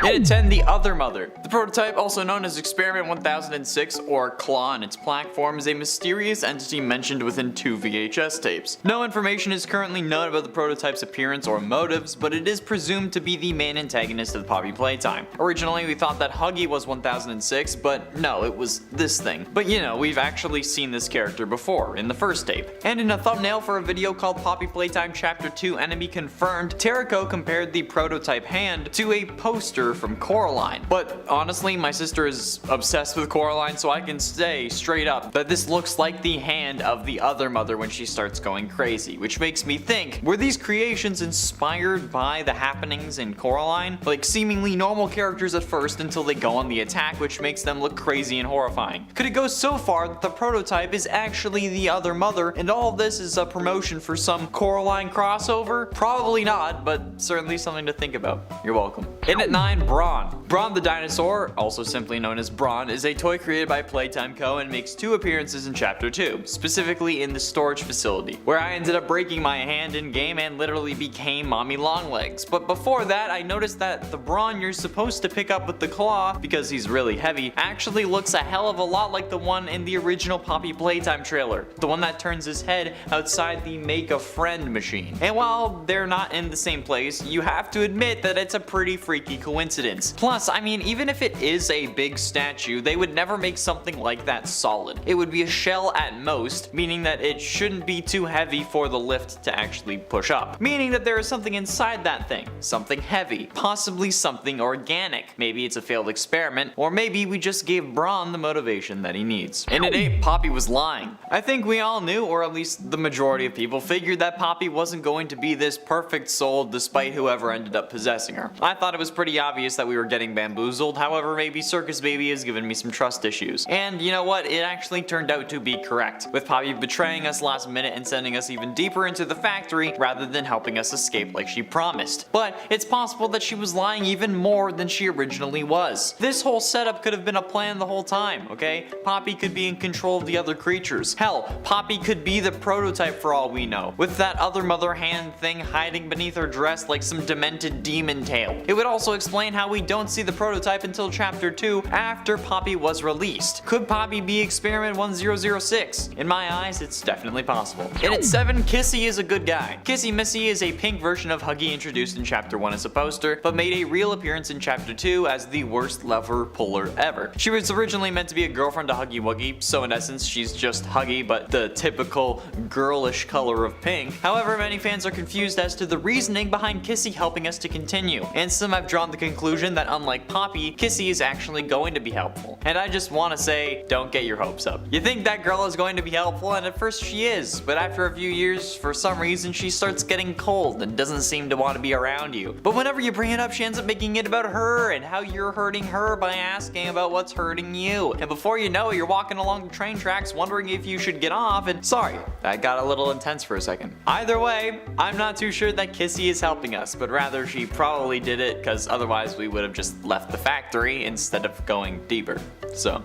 In at 10, the other mother. The prototype, also known as Experiment 1006 or Claw in its plaque form, is a mysterious entity mentioned within 2 VHS tapes. No information is currently known about the prototype's appearance or motives, but it is presumed to be the main antagonist of Poppy Playtime. Originally, we thought that Huggy was 1006, but no, it was this thing. But you know, we've actually seen this character before, in the first tape. And in a thumbnail for a video called Poppy Playtime Chapter 2 Enemy Confirmed, Terrico compared the prototype hand to a poster from Coraline. But honestly, my sister is obsessed with Coraline, so I can say straight up that this looks like the hand of the other mother when she starts going crazy, which makes me think, were these creations inspired by the happenings in Coraline? Like seemingly normal characters at first until they go on the attack, which makes them look crazy and horrifying. Could it go so far that the prototype is actually the other mother, and all of this is a promotion for some Coraline crossover? Probably not, but certainly something to think about. You're welcome. In at 9, Brawn. Brawn the dinosaur, also simply known as Brawn, is a toy created by Playtime Co. and makes 2 appearances in Chapter 2, specifically in the storage facility, where I ended up breaking my hand in game and literally became Mommy Longlegs. But before that, I noticed that the Brawn you're supposed to pick up with the claw, because he's really heavy, actually looks a hell of a lot like the one in the original Poppy Playtime trailer, the one that turns his head outside the Make a Friend machine. And while they're not in the same place, you have to admit that it's a pretty freaky coincidence. Plus, I mean, even if it is a big statue, they would never make something like that solid. It would be a shell at most, meaning that it shouldn't be too heavy for the lift to actually push up. Meaning that there is something inside that thing. Something heavy. Possibly something organic. Maybe it's a failed experiment, or maybe we just gave Brawn the motivation that he needs. In at 8, Poppy was lying. I think we all knew, or at least the majority of people figured, that Poppy wasn't going to be this perfect soul despite whoever ended up possessing her. I thought it was pretty obvious that we were getting bamboozled, however maybe Circus Baby has given me some trust issues. And you know what, it actually turned out to be correct, with Poppy betraying us last minute and sending us even deeper into the factory rather than helping us escape like she promised. But it's possible that she was lying even more than she originally was. This whole setup could have been a plan the whole time, okay? Poppy could be in control of the other creatures. Hell, Poppy could be the prototype for all we know, with that other mother hand thing hiding beneath her dress like some demented demon tail. It would also explain how we don't see the prototype until Chapter 2 after Poppy was released. Could Poppy be Experiment 1006? In my eyes, it's definitely possible. In at 7, Kissy is a good guy. Kissy Missy is a pink version of Huggy introduced in Chapter 1 as a poster, but made a real appearance in Chapter 2 as the worst lever puller ever. She was originally meant to be a girlfriend to Huggy Wuggy, so in essence she's just Huggy but the typical girlish color of pink. However, many fans are confused as to the reasoning behind Kissy helping us to continue, and some have drawn the conclusion that unlike Poppy, Kissy is actually going to be helpful. And I just want to say, don't get your hopes up. You think that girl is going to be helpful, and at first she is, but after a few years, for some reason she starts getting cold and doesn't seem to want to be around you. But whenever you bring it up, she ends up making it about her and how you're hurting her by asking about what's hurting you. And before you know it, you're walking along the train tracks wondering if you should get off, and sorry, that got a little intense for a second. Either way, I'm not too sure that Kissy is helping us, but rather she probably did it because otherwise we would have just left the factory instead of going deeper. So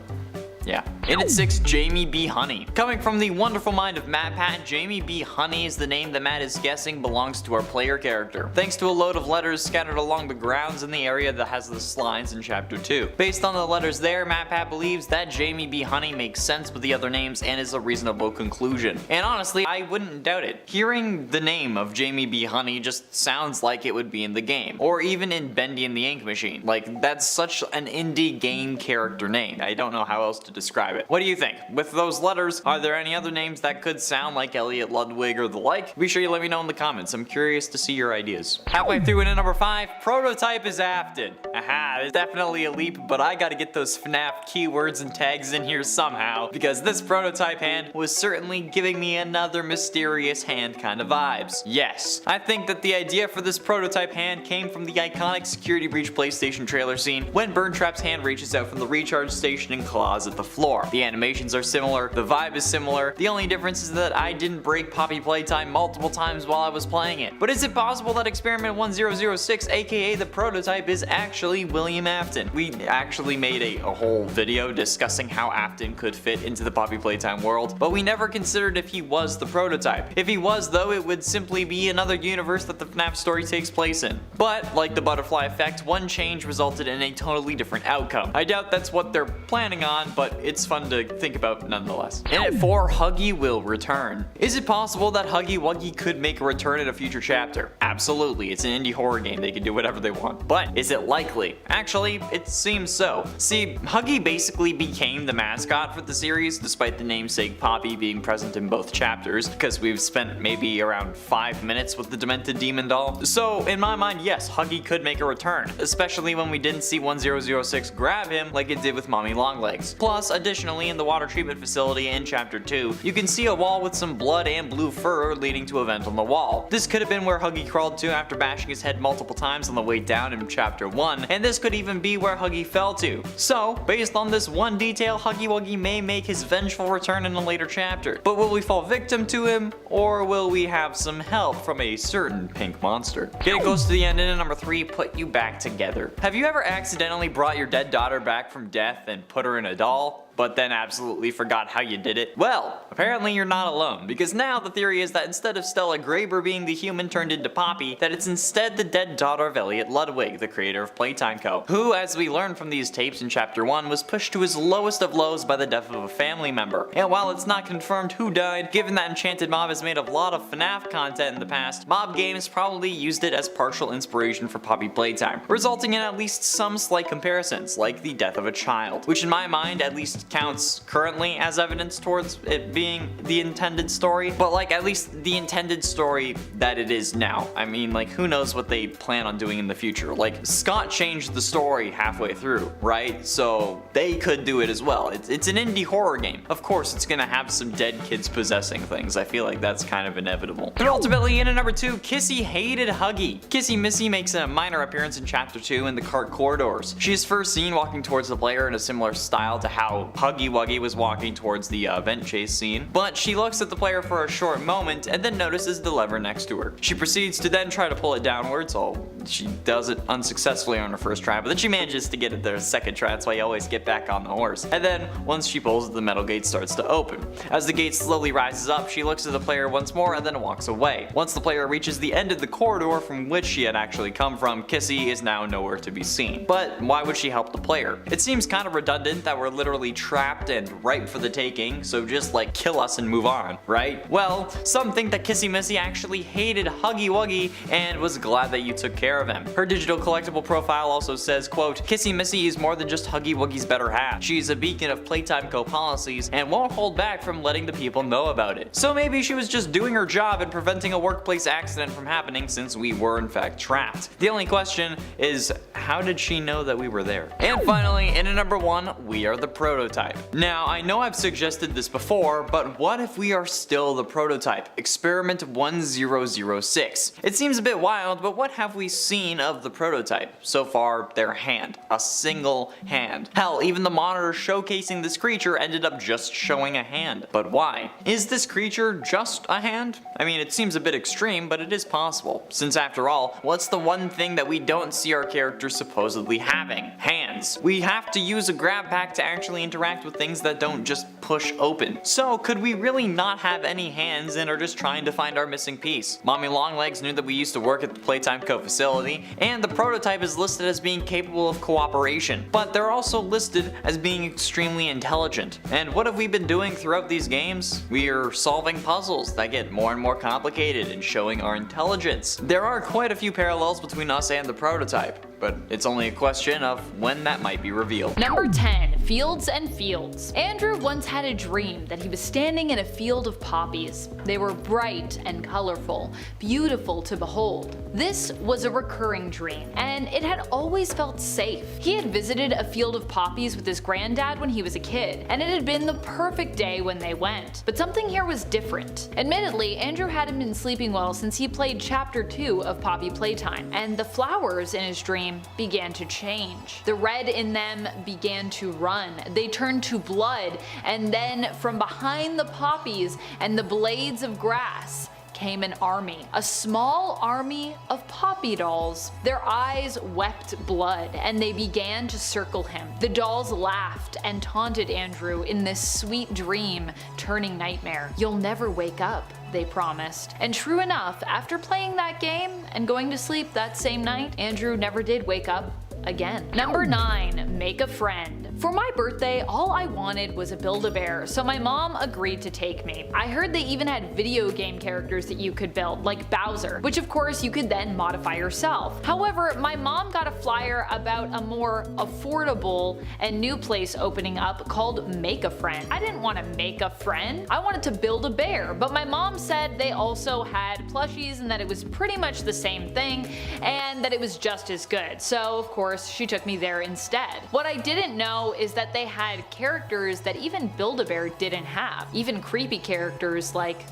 yeah. In at 6, Jamie B. Honey. Coming from the wonderful mind of MatPat, Jamie B. Honey is the name that Matt is guessing belongs to our player character, thanks to a load of letters scattered along the grounds in the area that has the slides in Chapter 2. Based on the letters there, MatPat believes that Jamie B. Honey makes sense with the other names and is a reasonable conclusion. And honestly, I wouldn't doubt it. Hearing the name of Jamie B. Honey just sounds like it would be in the game, or even in Bendy and the Ink Machine. Like, that's such an indie game character name. I don't know how else to describe it. What do you think? With those letters, are there any other names that could sound like Elliot Ludwig or the like? Be sure you let me know in the comments. I'm curious to see your ideas. Halfway through in at number 5, Prototype is Afton. Aha, it's definitely a leap, but I gotta get those FNAF keywords and tags in here somehow, because this prototype hand was certainly giving me another mysterious hand kind of vibes. Yes, I think that the idea for this prototype hand came from the iconic Security Breach PlayStation trailer scene when Burntrap's hand reaches out from the recharge station and claws at the floor. The animations are similar, the vibe is similar, the only difference is that I didn't break Poppy Playtime multiple times while I was playing it. But is it possible that Experiment 1006, aka the prototype, is actually William Afton? We actually made a whole video discussing how Afton could fit into the Poppy Playtime world, but we never considered if he was the prototype. If he was though, it would simply be another universe that the FNAF story takes place in. But, like the butterfly effect, one change resulted in a totally different outcome. I doubt that's what they're planning on, but it's fun to think about nonetheless. And at 4, Huggy will return. Is it possible that Huggy Wuggy could make a return in a future chapter? Absolutely, it's an indie horror game, they can do whatever they want. But is it likely? Actually, it seems so. See, Huggy basically became the mascot for the series, despite the namesake Poppy being present in both chapters, because we've spent maybe around 5 minutes with the demented demon doll. So in my mind, yes, Huggy could make a return, especially when we didn't see 1006 grab him like it did with Mommy Longlegs. Plus, additionally, in the water treatment facility in chapter 2, you can see a wall with some blood and blue fur leading to a vent on the wall. This could have been where Huggy crawled to after bashing his head multiple times on the way down in chapter 1, and this could even be where Huggy fell to. So, based on this one detail, Huggy Wuggy may make his vengeful return in a later chapter. But will we fall victim to him, or will we have some help from a certain pink monster? Getting close to the end, and at number 3, put you back together. Have you ever accidentally brought your dead daughter back from death and put her in a doll, but then absolutely forgot how you did it? Well, apparently you're not alone, because now the theory is that instead of Stella Graber being the human turned into Poppy, that it's instead the dead daughter of Elliot Ludwig, the creator of Playtime Co., who, as we learned from these tapes in chapter 1, was pushed to his lowest of lows by the death of a family member. And while it's not confirmed who died, given that Enchanted Mob has made a lot of FNAF content in the past, Mob Games probably used it as partial inspiration for Poppy Playtime, resulting in at least some slight comparisons, like the death of a child, which in my mind at least counts currently as evidence towards it being the intended story, but like at least the intended story that it is now. I mean, like, who knows what they plan on doing in the future? Like, Scott changed the story halfway through, right? So they could do it as well. It's an indie horror game. Of course, it's gonna have some dead kids possessing things. I feel like that's kind of inevitable. But ultimately, in at number 2, Kissy hated Huggy. Kissy Missy makes a minor appearance in chapter 2 in the cart corridors. She is first seen walking towards the player in a similar style to how Huggy Wuggy was walking towards the vent chase scene, but she looks at the player for a short moment and then notices the lever next to her. She proceeds to then try to pull it downwards, she does it unsuccessfully on her first try, but then she manages to get it there second try. That's why you always get back on the horse. And then once she pulls it, the metal gate starts to open. As the gate slowly rises up, she looks at the player once more and then walks away. Once the player reaches the end of the corridor from which she had actually come from, Kissy is now nowhere to be seen. But why would she help the player? It seems kind of redundant that we're literally trapped and ripe for the taking, so just like kill us and move on, right? Well, some think that Kissy Missy actually hated Huggy Wuggy and was glad that you took care of him. Her digital collectible profile also says, quote, Kissy Missy is more than just Huggy Wuggy's better half. She's a beacon of Playtime Co. policies and won't hold back from letting the people know about it. So maybe she was just doing her job and preventing a workplace accident from happening since we were in fact trapped. The only question is, how did she know that we were there? And finally, in at number 1, we are the prototype. Now, I know I've suggested this before, but what if we are still the prototype? Experiment 1006. It seems a bit wild, but what have we seen of the prototype? So far, their hand. A single hand. Hell, even the monitor showcasing this creature ended up just showing a hand. But why? Is this creature just a hand? I mean, it seems a bit extreme, but it is possible. Since after all, what's the one thing that we don't see our characters supposedly having? Hands. We have to use a grab pack to actually interact with things that don't just push open. So could we really not have any hands and are just trying to find our missing piece? Mommy Longlegs knew that we used to work at the Playtime Co. facility, and the prototype is listed as being capable of cooperation, but they're also listed as being extremely intelligent. And what have we been doing throughout these games? We are solving puzzles that get more and more complicated and showing our intelligence. There are quite a few parallels between us and the prototype, but it's only a question of when that might be revealed. Number 10. Fields and Fields. Andrew once had a dream that he was standing in a field of poppies. They were bright and colorful, beautiful to behold. This was a recurring dream, and it had always felt safe. He had visited a field of poppies with his granddad when he was a kid, and it had been the perfect day when they went. But something here was different. Admittedly, Andrew hadn't been sleeping well since he played chapter 2 of Poppy Playtime, and the flowers in his dream began to change. The red in them began to run run. They turned to blood, and then from behind the poppies and the blades of grass came an army, a small army of Poppy dolls. Their eyes wept blood, and they began to circle him. The dolls laughed and taunted Andrew in this sweet dream, turning nightmare. "You'll never wake up," they promised. And true enough, after playing that game and going to sleep that same night, Andrew never did wake up again. Number 9. Make a friend. For my birthday, all I wanted was a Build-A-Bear, so my mom agreed to take me. I heard they even had video game characters that you could build, like Bowser, which of course you could then modify yourself. However, my mom got a flyer about a more affordable and new place opening up called Make a Friend. I didn't want to make a friend, I wanted to build a bear, but my mom said they also had plushies and that it was pretty much the same thing and that it was just as good, so of course she took me there instead. What I didn't know is that they had characters that even Build-A-Bear didn't have, even creepy characters like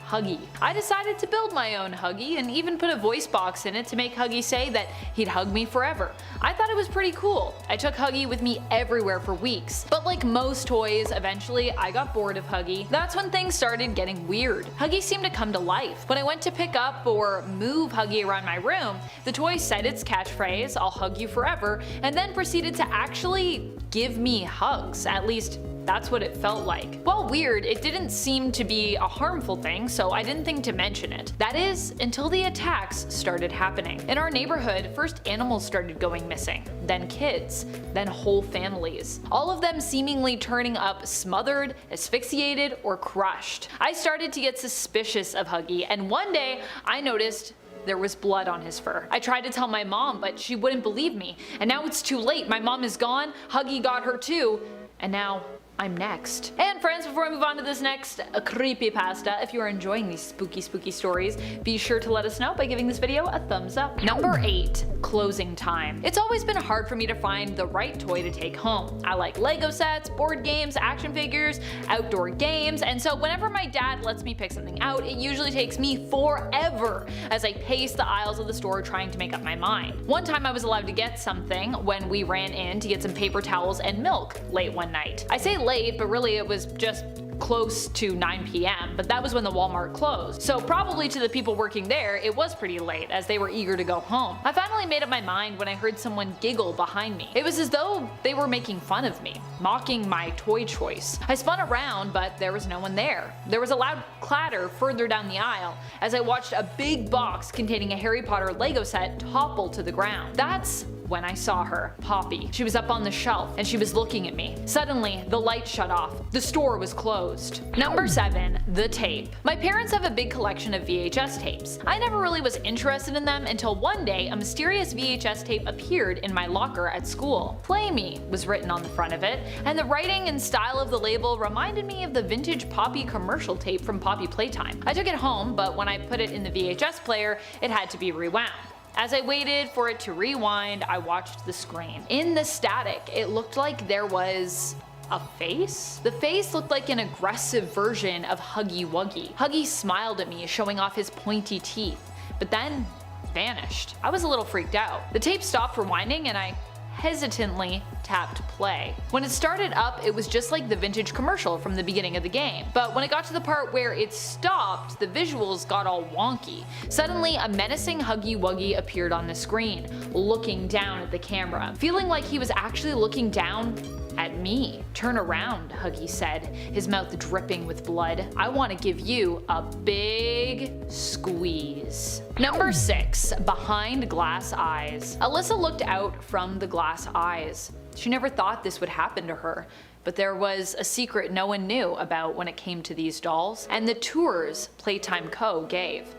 Huggy. I decided to build my own Huggy and even put a voice box in it to make Huggy say that he'd hug me forever. I thought it was pretty cool. I took Huggy with me everywhere for weeks, but like most toys, eventually I got bored of Huggy. That's when things started getting weird. Huggy seemed to come to life. When I went to pick up or move Huggy around my room, the toy said its catchphrase, "I'll hug you forever," and then proceeded to actually give me hugs, at least that's what it felt like. While weird, it didn't seem to be a harmful thing, so I didn't think to mention it. That is, until the attacks started happening. In our neighborhood, first animals started going missing, then kids, then whole families. All of them seemingly turning up smothered, asphyxiated, or crushed. I started to get suspicious of Huggy, and one day I noticed there was blood on his fur. I tried to tell my mom, but she wouldn't believe me. And now it's too late. My mom is gone, Huggy got her too, and now I'm next. And friends, before I move on to this next creepypasta, if you are enjoying these spooky stories, be sure to let us know by giving this video a thumbs up. Number 8. Closing time. It's always been hard for me to find the right toy to take home. I like Lego sets, board games, action figures, outdoor games, and so whenever my dad lets me pick something out, it usually takes me forever as I pace the aisles of the store trying to make up my mind. One time I was allowed to get something when we ran in to get some paper towels and milk late one night. I say late, but really it was just close to 9 p.m., but that was when the Walmart closed. So probably to the people working there, it was pretty late as they were eager to go home. I finally made up my mind when I heard someone giggle behind me. It was as though they were making fun of me, mocking my toy choice. I spun around, but there was no one there. There was a loud clatter further down the aisle as I watched a big box containing a Harry Potter Lego set topple to the ground. That's when I saw her, Poppy. She was up on the shelf and she was looking at me. Suddenly, the light shut off. The store was closed. Number 7. The tape. My parents have a big collection of VHS tapes. I never really was interested in them until one day a mysterious VHS tape appeared in my locker at school. "Play Me" was written on the front of it, and the writing and style of the label reminded me of the vintage Poppy commercial tape from Poppy Playtime. I took it home, but when I put it in the VHS player, it had to be rewound. As I waited for it to rewind, I watched the screen. In the static, it looked like there was a face? The face looked like an aggressive version of Huggy Wuggy. Huggy smiled at me, showing off his pointy teeth, but then vanished. I was a little freaked out. The tape stopped rewinding and I hesitantly tapped play. When it started up, it was just like the vintage commercial from the beginning of the game. But when it got to the part where it stopped, the visuals got all wonky. Suddenly, a menacing Huggy Wuggy appeared on the screen, looking down at the camera, feeling like he was actually looking down at me. "Turn around," Huggy said, his mouth dripping with blood. "I want to give you a big squeeze." Number 6. Behind glass eyes. Alyssa looked out from the glass eyes. She never thought this would happen to her, but there was a secret no one knew about when it came to these dolls, and the tours Playtime Co. gave.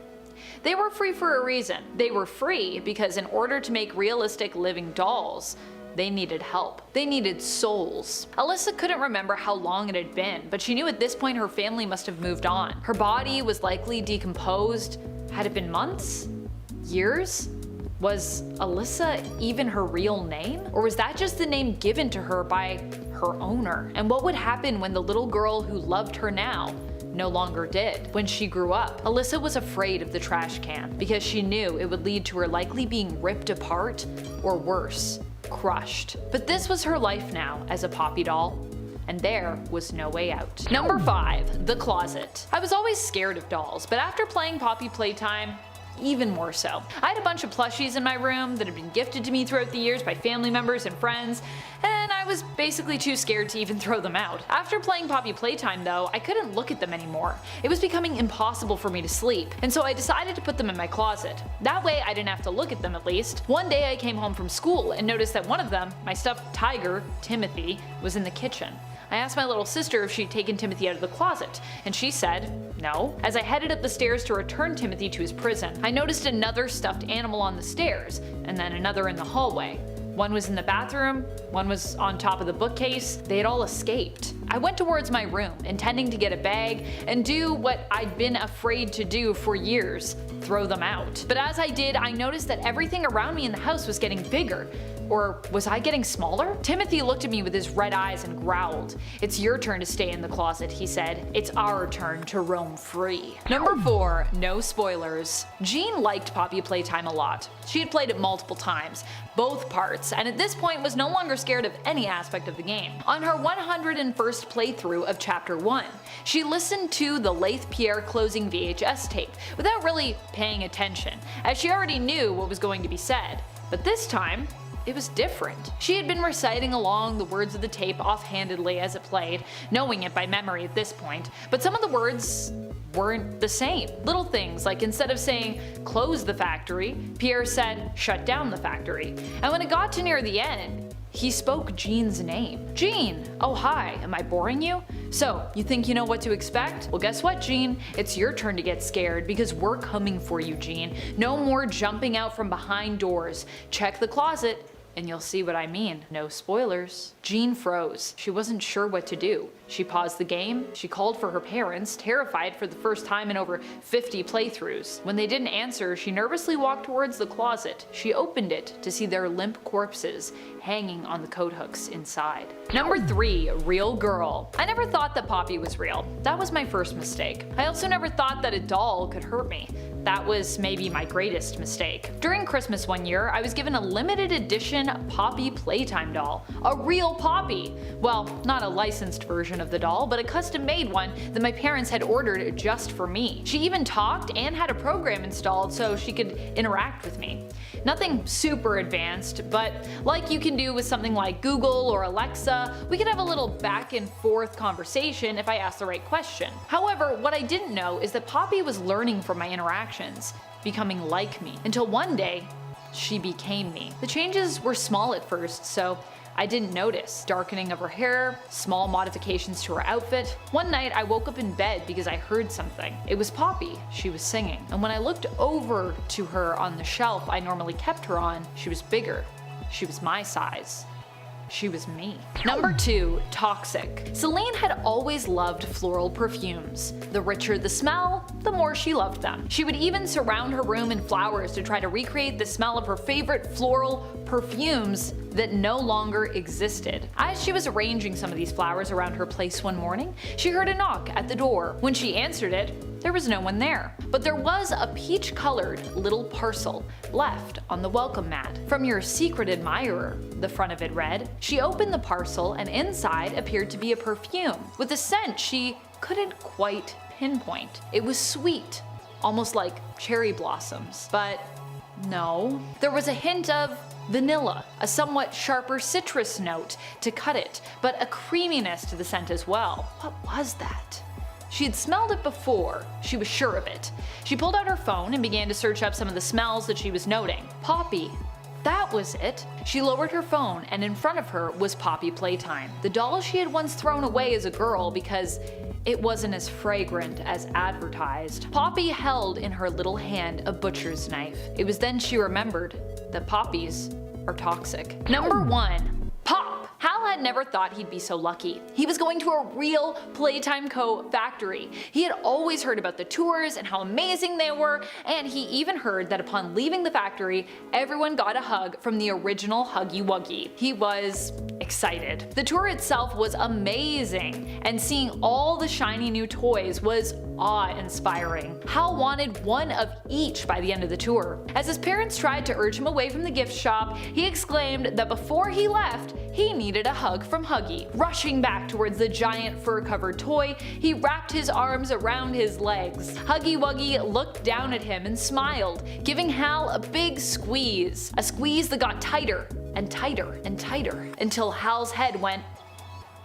They were free for a reason. They were free because in order to make realistic living dolls, they needed help. They needed souls. Alyssa couldn't remember how long it had been, but she knew at this point her family must have moved on. Her body was likely decomposed. Had it been months? Years? Was Alyssa even her real name? Or was that just the name given to her by her owner? And what would happen when the little girl who loved her now no longer did? When she grew up, Alyssa was afraid of the trash can because she knew it would lead to her likely being ripped apart or worse, crushed. But this was her life now as a Poppy doll, and there was no way out. Number 5. The closet. I was always scared of dolls, but after playing Poppy Playtime, even more so. I had a bunch of plushies in my room that had been gifted to me throughout the years by family members and friends, and I was basically too scared to even throw them out. After playing Poppy Playtime though, I couldn't look at them anymore. It was becoming impossible for me to sleep, and so I decided to put them in my closet. That way I didn't have to look at them at least. One day I came home from school and noticed that one of them, my stuffed tiger, Timothy, was in the kitchen. I asked my little sister if she'd taken Timothy out of the closet, and she said no. As I headed up the stairs to return Timothy to his prison, I noticed another stuffed animal on the stairs, and then another in the hallway. One was in the bathroom, one was on top of the bookcase. They had all escaped. I went towards my room, intending to get a bag and do what I'd been afraid to do for years, throw them out. But as I did, I noticed that everything around me in the house was getting bigger. Or was I getting smaller? Timothy looked at me with his red eyes and growled. "It's your turn to stay in the closet," he said. "It's our turn to roam free." Number 4. No spoilers. Jean liked Poppy Playtime a lot. She had played it multiple times, both parts, and at this point was no longer scared of any aspect of the game. On her 101st playthrough of Chapter 1, she listened to the Laith Pierre closing VHS tape without really paying attention, as she already knew what was going to be said. But this time, it was different. She had been reciting along the words of the tape offhandedly as it played, knowing it by memory at this point, but some of the words weren't the same. Little things like instead of saying "close the factory," Pierre said "shut down the factory." And when it got to near the end, he spoke Jean's name. "Jean! Oh hi, am I boring you? So, you think you know what to expect? Well guess what, Jean? It's your turn to get scared because we're coming for you, Jean. No more jumping out from behind doors. Check the closet and you'll see what I mean. No spoilers." Jean froze. She wasn't sure what to do. She paused the game, she called for her parents, terrified for the first time in over 50 playthroughs. When they didn't answer, she nervously walked towards the closet. She opened it to see their limp corpses hanging on the coat hooks inside. Number 3. Real girl. I never thought that Poppy was real. That was my first mistake. I also never thought that a doll could hurt me. That was maybe my greatest mistake. During Christmas one year, I was given a limited edition Poppy Playtime doll. A real Poppy! Well, not a licensed version of the doll, but a custom-made one that my parents had ordered just for me. She even talked and had a program installed so she could interact with me. Nothing super advanced, but like you can do with something like Google or Alexa, we could have a little back and forth conversation if I asked the right question. However, what I didn't know is that Poppy was learning from my interactions, becoming like me, until one day, she became me. The changes were small at first, so I didn't notice. Darkening of her hair, small modifications to her outfit. One night I woke up in bed because I heard something. It was Poppy. She was singing. And when I looked over to her on the shelf I normally kept her on, she was bigger. She was my size. She was me. Number 2. Toxic. Celine had always loved floral perfumes. The richer the smell, the more she loved them. She would even surround her room in flowers to try to recreate the smell of her favorite floral perfumes that no longer existed. As she was arranging some of these flowers around her place one morning, she heard a knock at the door. When she answered it, there was no one there. But there was a peach-colored little parcel left on the welcome mat. "From your secret admirer," the front of it read. She opened the parcel and inside appeared to be a perfume with a scent she couldn't quite pinpoint. It was sweet, almost like cherry blossoms, but no. There was a hint of vanilla, a somewhat sharper citrus note to cut it, but a creaminess to the scent as well. What was that? She had smelled it before, she was sure of it. She pulled out her phone and began to search up some of the smells that she was noting. Poppy. That was it. She lowered her phone and in front of her was Poppy Playtime, the doll she had once thrown away as a girl because it wasn't as fragrant as advertised. Poppy held in her little hand a butcher's knife. It was then she remembered that poppies are toxic. Number 1. Pop! Hal had never thought he'd be so lucky. He was going to a real Playtime Co. factory. He had always heard about the tours and how amazing they were, and he even heard that upon leaving the factory, everyone got a hug from the original Huggy Wuggy. He was excited. The tour itself was amazing, and seeing all the shiny new toys was awe-inspiring. Hal wanted one of each by the end of the tour. As his parents tried to urge him away from the gift shop, he exclaimed that before he left, he needed a hug from Huggy. Rushing back towards the giant fur-covered toy, he wrapped his arms around his legs. Huggy Wuggy looked down at him and smiled, giving Hal a big squeeze. A squeeze that got tighter and tighter and tighter until Hal's head went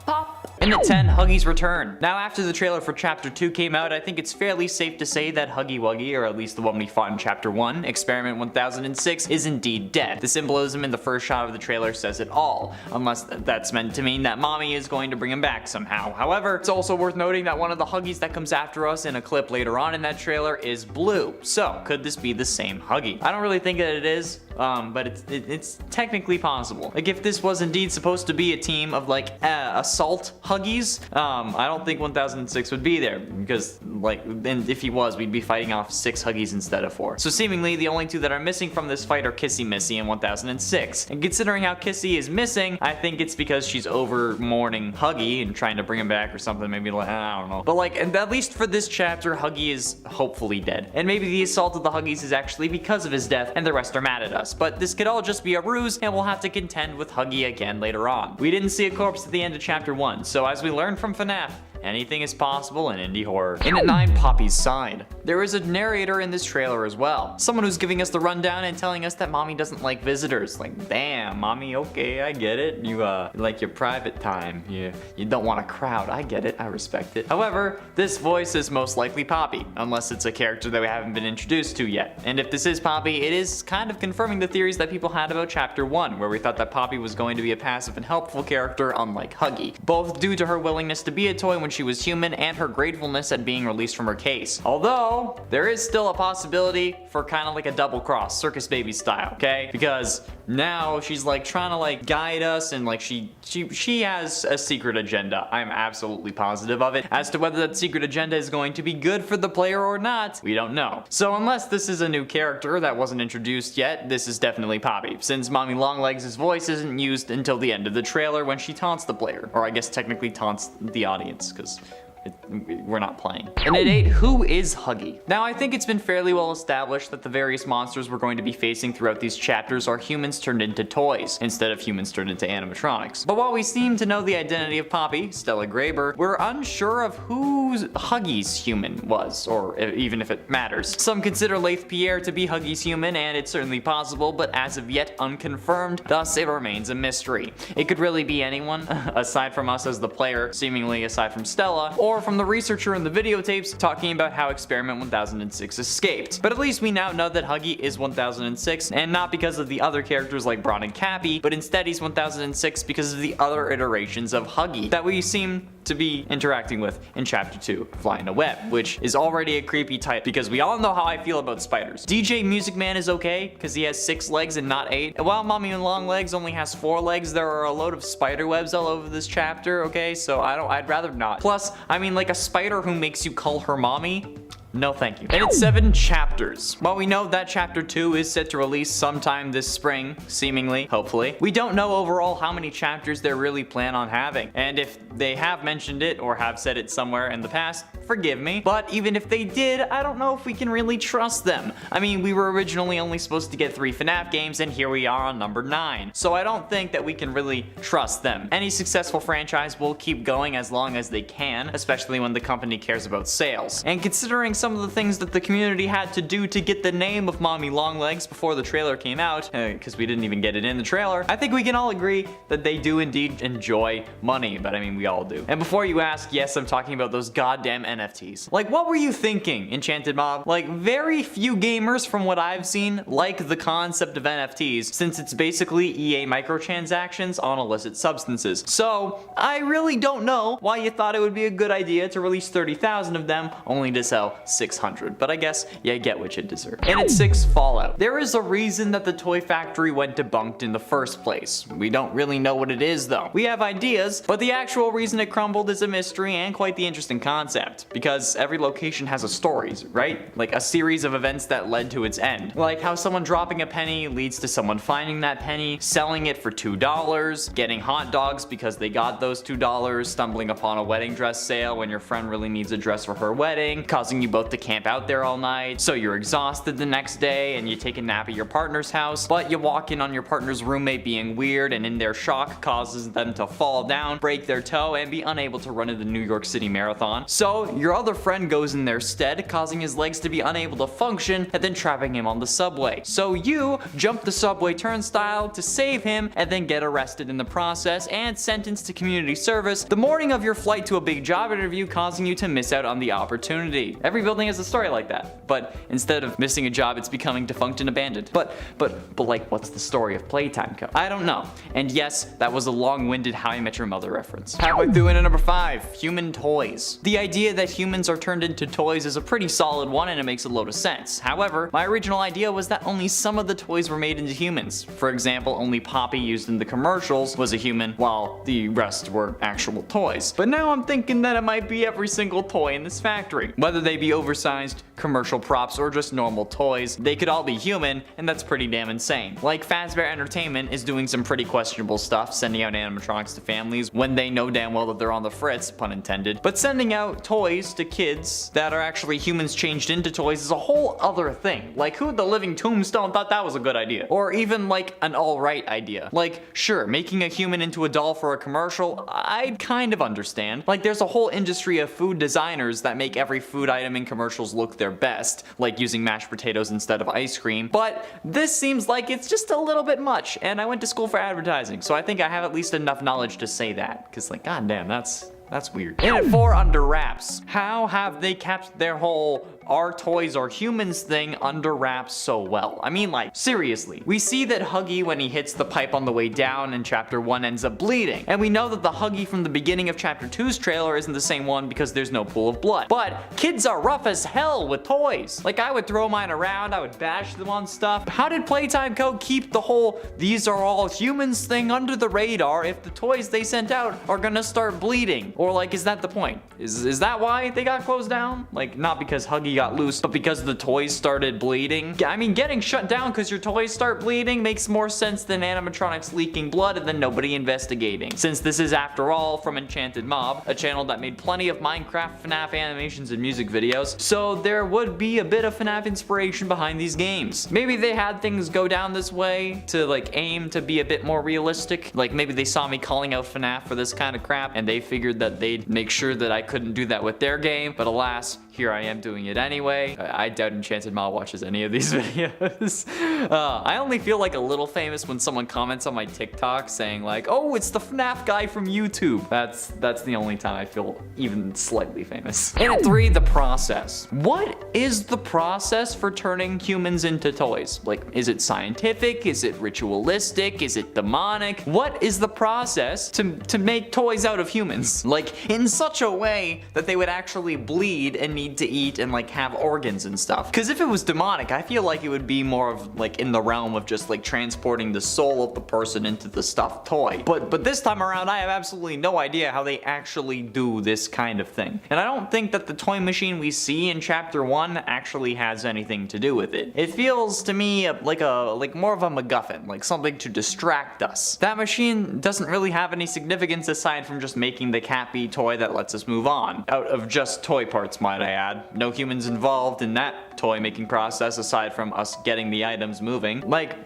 pop. And at 10, Huggy's return. Now after the trailer for Chapter 2 came out, I think it's fairly safe to say that Huggy Wuggy, or at least the one we fought in Chapter 1, Experiment 1006, is indeed dead. The symbolism in the first shot of the trailer says it all, unless that's meant to mean that Mommy is going to bring him back somehow. However, it's also worth noting that one of the Huggies that comes after us in a clip later on in that trailer is blue. So, could this be the same Huggy? I don't really think that it is, but it's technically possible. Like, if this was indeed supposed to be a team of like assault Huggies, I don't think 1006 would be there, because like, and if he was, we'd be fighting off 6 Huggies instead of 4. So seemingly the only 2 that are missing from this fight are Kissy Missy and 1006. And considering how Kissy is missing, I think it's because she's over mourning Huggy and trying to bring him back or something, maybe like, I don't know. But like, at least for this chapter, Huggy is hopefully dead. And maybe the assault of the Huggies is actually because of his death and the rest are mad at us. But this could all just be a ruse and we'll have to contend with Huggy again later on. We didn't see a corpse at the end of Chapter 1, so as we learned from FNAF, anything is possible in indie horror. In at 9, Poppy's side. There is a narrator in this trailer as well. Someone who's giving us the rundown and telling us that Mommy doesn't like visitors. Like, damn, Mommy, okay, I get it. You like your private time. You don't want a crowd. I get it. I respect it. However, this voice is most likely Poppy, unless it's a character that we haven't been introduced to yet. And if this is Poppy, it is kind of confirming the theories that people had about Chapter 1, where we thought that Poppy was going to be a passive and helpful character unlike Huggy, both due to her willingness to be a toy when she was human and her gratefulness at being released from her case. Although, there is still a possibility for kind of like a double cross, Circus Baby style, okay? Because now she's like trying to like guide us and like she has a secret agenda. I'm absolutely positive of it. As to whether that secret agenda is going to be good for the player or not, we don't know. So unless this is a new character that wasn't introduced yet, this is definitely Poppy, since Mommy Longlegs' voice isn't used until the end of the trailer when she taunts the player. Or I guess technically taunts the audience, because we're not playing. And at 8, who is Huggy? Now I think it's been fairly well established that the various monsters we're going to be facing throughout these chapters are humans turned into toys, instead of humans turned into animatronics. But while we seem to know the identity of Poppy, Stella Graber, we're unsure of who Huggy's human was, or even if it matters. Some consider Laith Pierre to be Huggy's human, and it's certainly possible, but as of yet unconfirmed, thus it remains a mystery. It could really be anyone, aside from us as the player, seemingly aside from Stella, or from the researcher in the videotapes talking about how Experiment 1006 escaped. But at least we now know that Huggy is 1006, and not because of the other characters like Braun and Cappy, but instead he's 1006 because of the other iterations of Huggy that we seem to be interacting with in Chapter 2, Fly in a Web, which is already a creepy type because we all know how I feel about spiders. DJ Music Man is okay because he has 6 legs and not 8, and while Mommy Longlegs only has 4 legs, there are a load of spider webs all over this chapter, okay? So I'd rather not. Plus, I mean, like a spider who makes you call her mommy? No thank you. And it's 7 chapters. While we know that Chapter 2 is set to release sometime this spring, seemingly, hopefully, we don't know overall how many chapters they really plan on having. And if they have mentioned it or have said it somewhere in the past, forgive me. But even if they did, I don't know if we can really trust them. I mean, we were originally only supposed to get 3 FNAF games and here we are on number 9. So I don't think that we can really trust them. Any successful franchise will keep going as long as they can, especially when the company cares about sales. And considering some of the things that the community had to do to get the name of Mommy Longlegs before the trailer came out, because we didn't even get it in the trailer, I think we can all agree that they do indeed enjoy money, but I mean we all do. And before you ask, yes, I'm talking about those goddamn NFTs. Like, what were you thinking, Enchanted Mob? Like, very few gamers from what I've seen like the concept of NFTs, since it's basically EA microtransactions on illicit substances. So, I really don't know why you thought it would be a good idea to release 30,000 of them only to sell 600, but I guess you get what you deserve. And at 6, Fallout. There is a reason that the toy factory went debunked in the first place. We don't really know what it is though. We have ideas, but the actual reason it crumbled is a mystery and quite the interesting concept, because every location has a story, right? Like a series of events that led to its end. Like how someone dropping a penny leads to someone finding that penny, selling it for $2, getting hot dogs because they got those $2, stumbling upon a wedding dress sale when your friend really needs a dress for her wedding, causing you both to camp out there all night, so you're exhausted the next day and you take a nap at your partner's house, but you walk in on your partner's roommate being weird, and in their shock causes them to fall down, break their toe, and be unable to run in the New York City Marathon. So your other friend goes in their stead, causing his legs to be unable to function and then trapping him on the subway. So you jump the subway turnstile to save him and then get arrested in the process and sentenced to community service the morning of your flight to a big job interview, causing you to miss out on the opportunity. Every building has a story like that, but instead of missing a job, it's becoming defunct and abandoned. But like, what's the story of Playtime Co? I don't know. And yes, that was a long-winded How I Met Your Mother reference. Halfway through into number 5, human toys. The idea that humans are turned into toys is a pretty solid one, and it makes a load of sense. However, my original idea was that only some of the toys were made into humans. For example, only Poppy used in the commercials was a human, while the rest were actual toys. But now I'm thinking that it might be every single toy in this factory. Whether they be oversized, commercial props, or just normal toys, they could all be human, and that's pretty damn insane. Like, Fazbear Entertainment is doing some pretty questionable stuff, sending out animatronics to families when they know damn well that they're on the fritz, pun intended. But sending out toys to kids that are actually humans changed into toys is a whole other thing. Like, who the living tombstone thought that was a good idea? Or even like an alright idea. Like, sure, making a human into a doll for a commercial, I'd kind of understand. Like, there's a whole industry of food designers that make every food item in commercials look their best, like using mashed potatoes instead of ice cream. But this seems like it's just a little bit much, and I went to school for advertising, so I think I have at least enough knowledge to say that. Cause like, goddamn, that's weird. And at 4, under wraps. How have they kept their whole our toys are humans thing under wraps so well? I mean, like, seriously. We see that Huggy, when he hits the pipe on the way down in chapter 1, ends up bleeding. And we know that the Huggy from the beginning of chapter 2's trailer isn't the same one because there's no pool of blood. But kids are rough as hell with toys. Like, I would throw mine around, I would bash them on stuff. How did Playtime Co. keep the whole these are all humans thing under the radar if the toys they sent out are gonna start bleeding? Or like, is that the point? Is that why they got closed down? Like, not because Huggy got loose, but because the toys started bleeding? I mean, getting shut down because your toys start bleeding makes more sense than animatronics leaking blood and then nobody investigating. Since this is, after all, from Enchanted Mob, a channel that made plenty of Minecraft, FNAF animations and music videos, so there would be a bit of FNAF inspiration behind these games. Maybe they had things go down this way to like aim to be a bit more realistic. Like, maybe they saw me calling out FNAF for this kind of crap and they figured that they'd make sure that I couldn't do that with their game, but alas, here I am doing it anyway. I doubt Enchanted Mob watches any of these videos. I only feel like a little famous when someone comments on my TikTok saying like, oh, it's the FNAF guy from YouTube. That's the only time I feel even slightly famous. And at 3, the process. What is the process for turning humans into toys? Like, is it scientific? Is it ritualistic? Is it demonic? What is the process to make toys out of humans? Like, in such a way that they would actually bleed and need to eat and like have organs and stuff. Because if it was demonic, I feel like it would be more of like in the realm of just like transporting the soul of the person into the stuffed toy. But this time around, I have absolutely no idea how they actually do this kind of thing. And I don't think that the toy machine we see in chapter 1 actually has anything to do with it. It feels to me like more of a MacGuffin, like something to distract us. That machine doesn't really have any significance aside from just making the Cappy toy that lets us move on. Out of just toy parts, might I add. No humans involved in that toy making process aside from us getting the items moving. Like,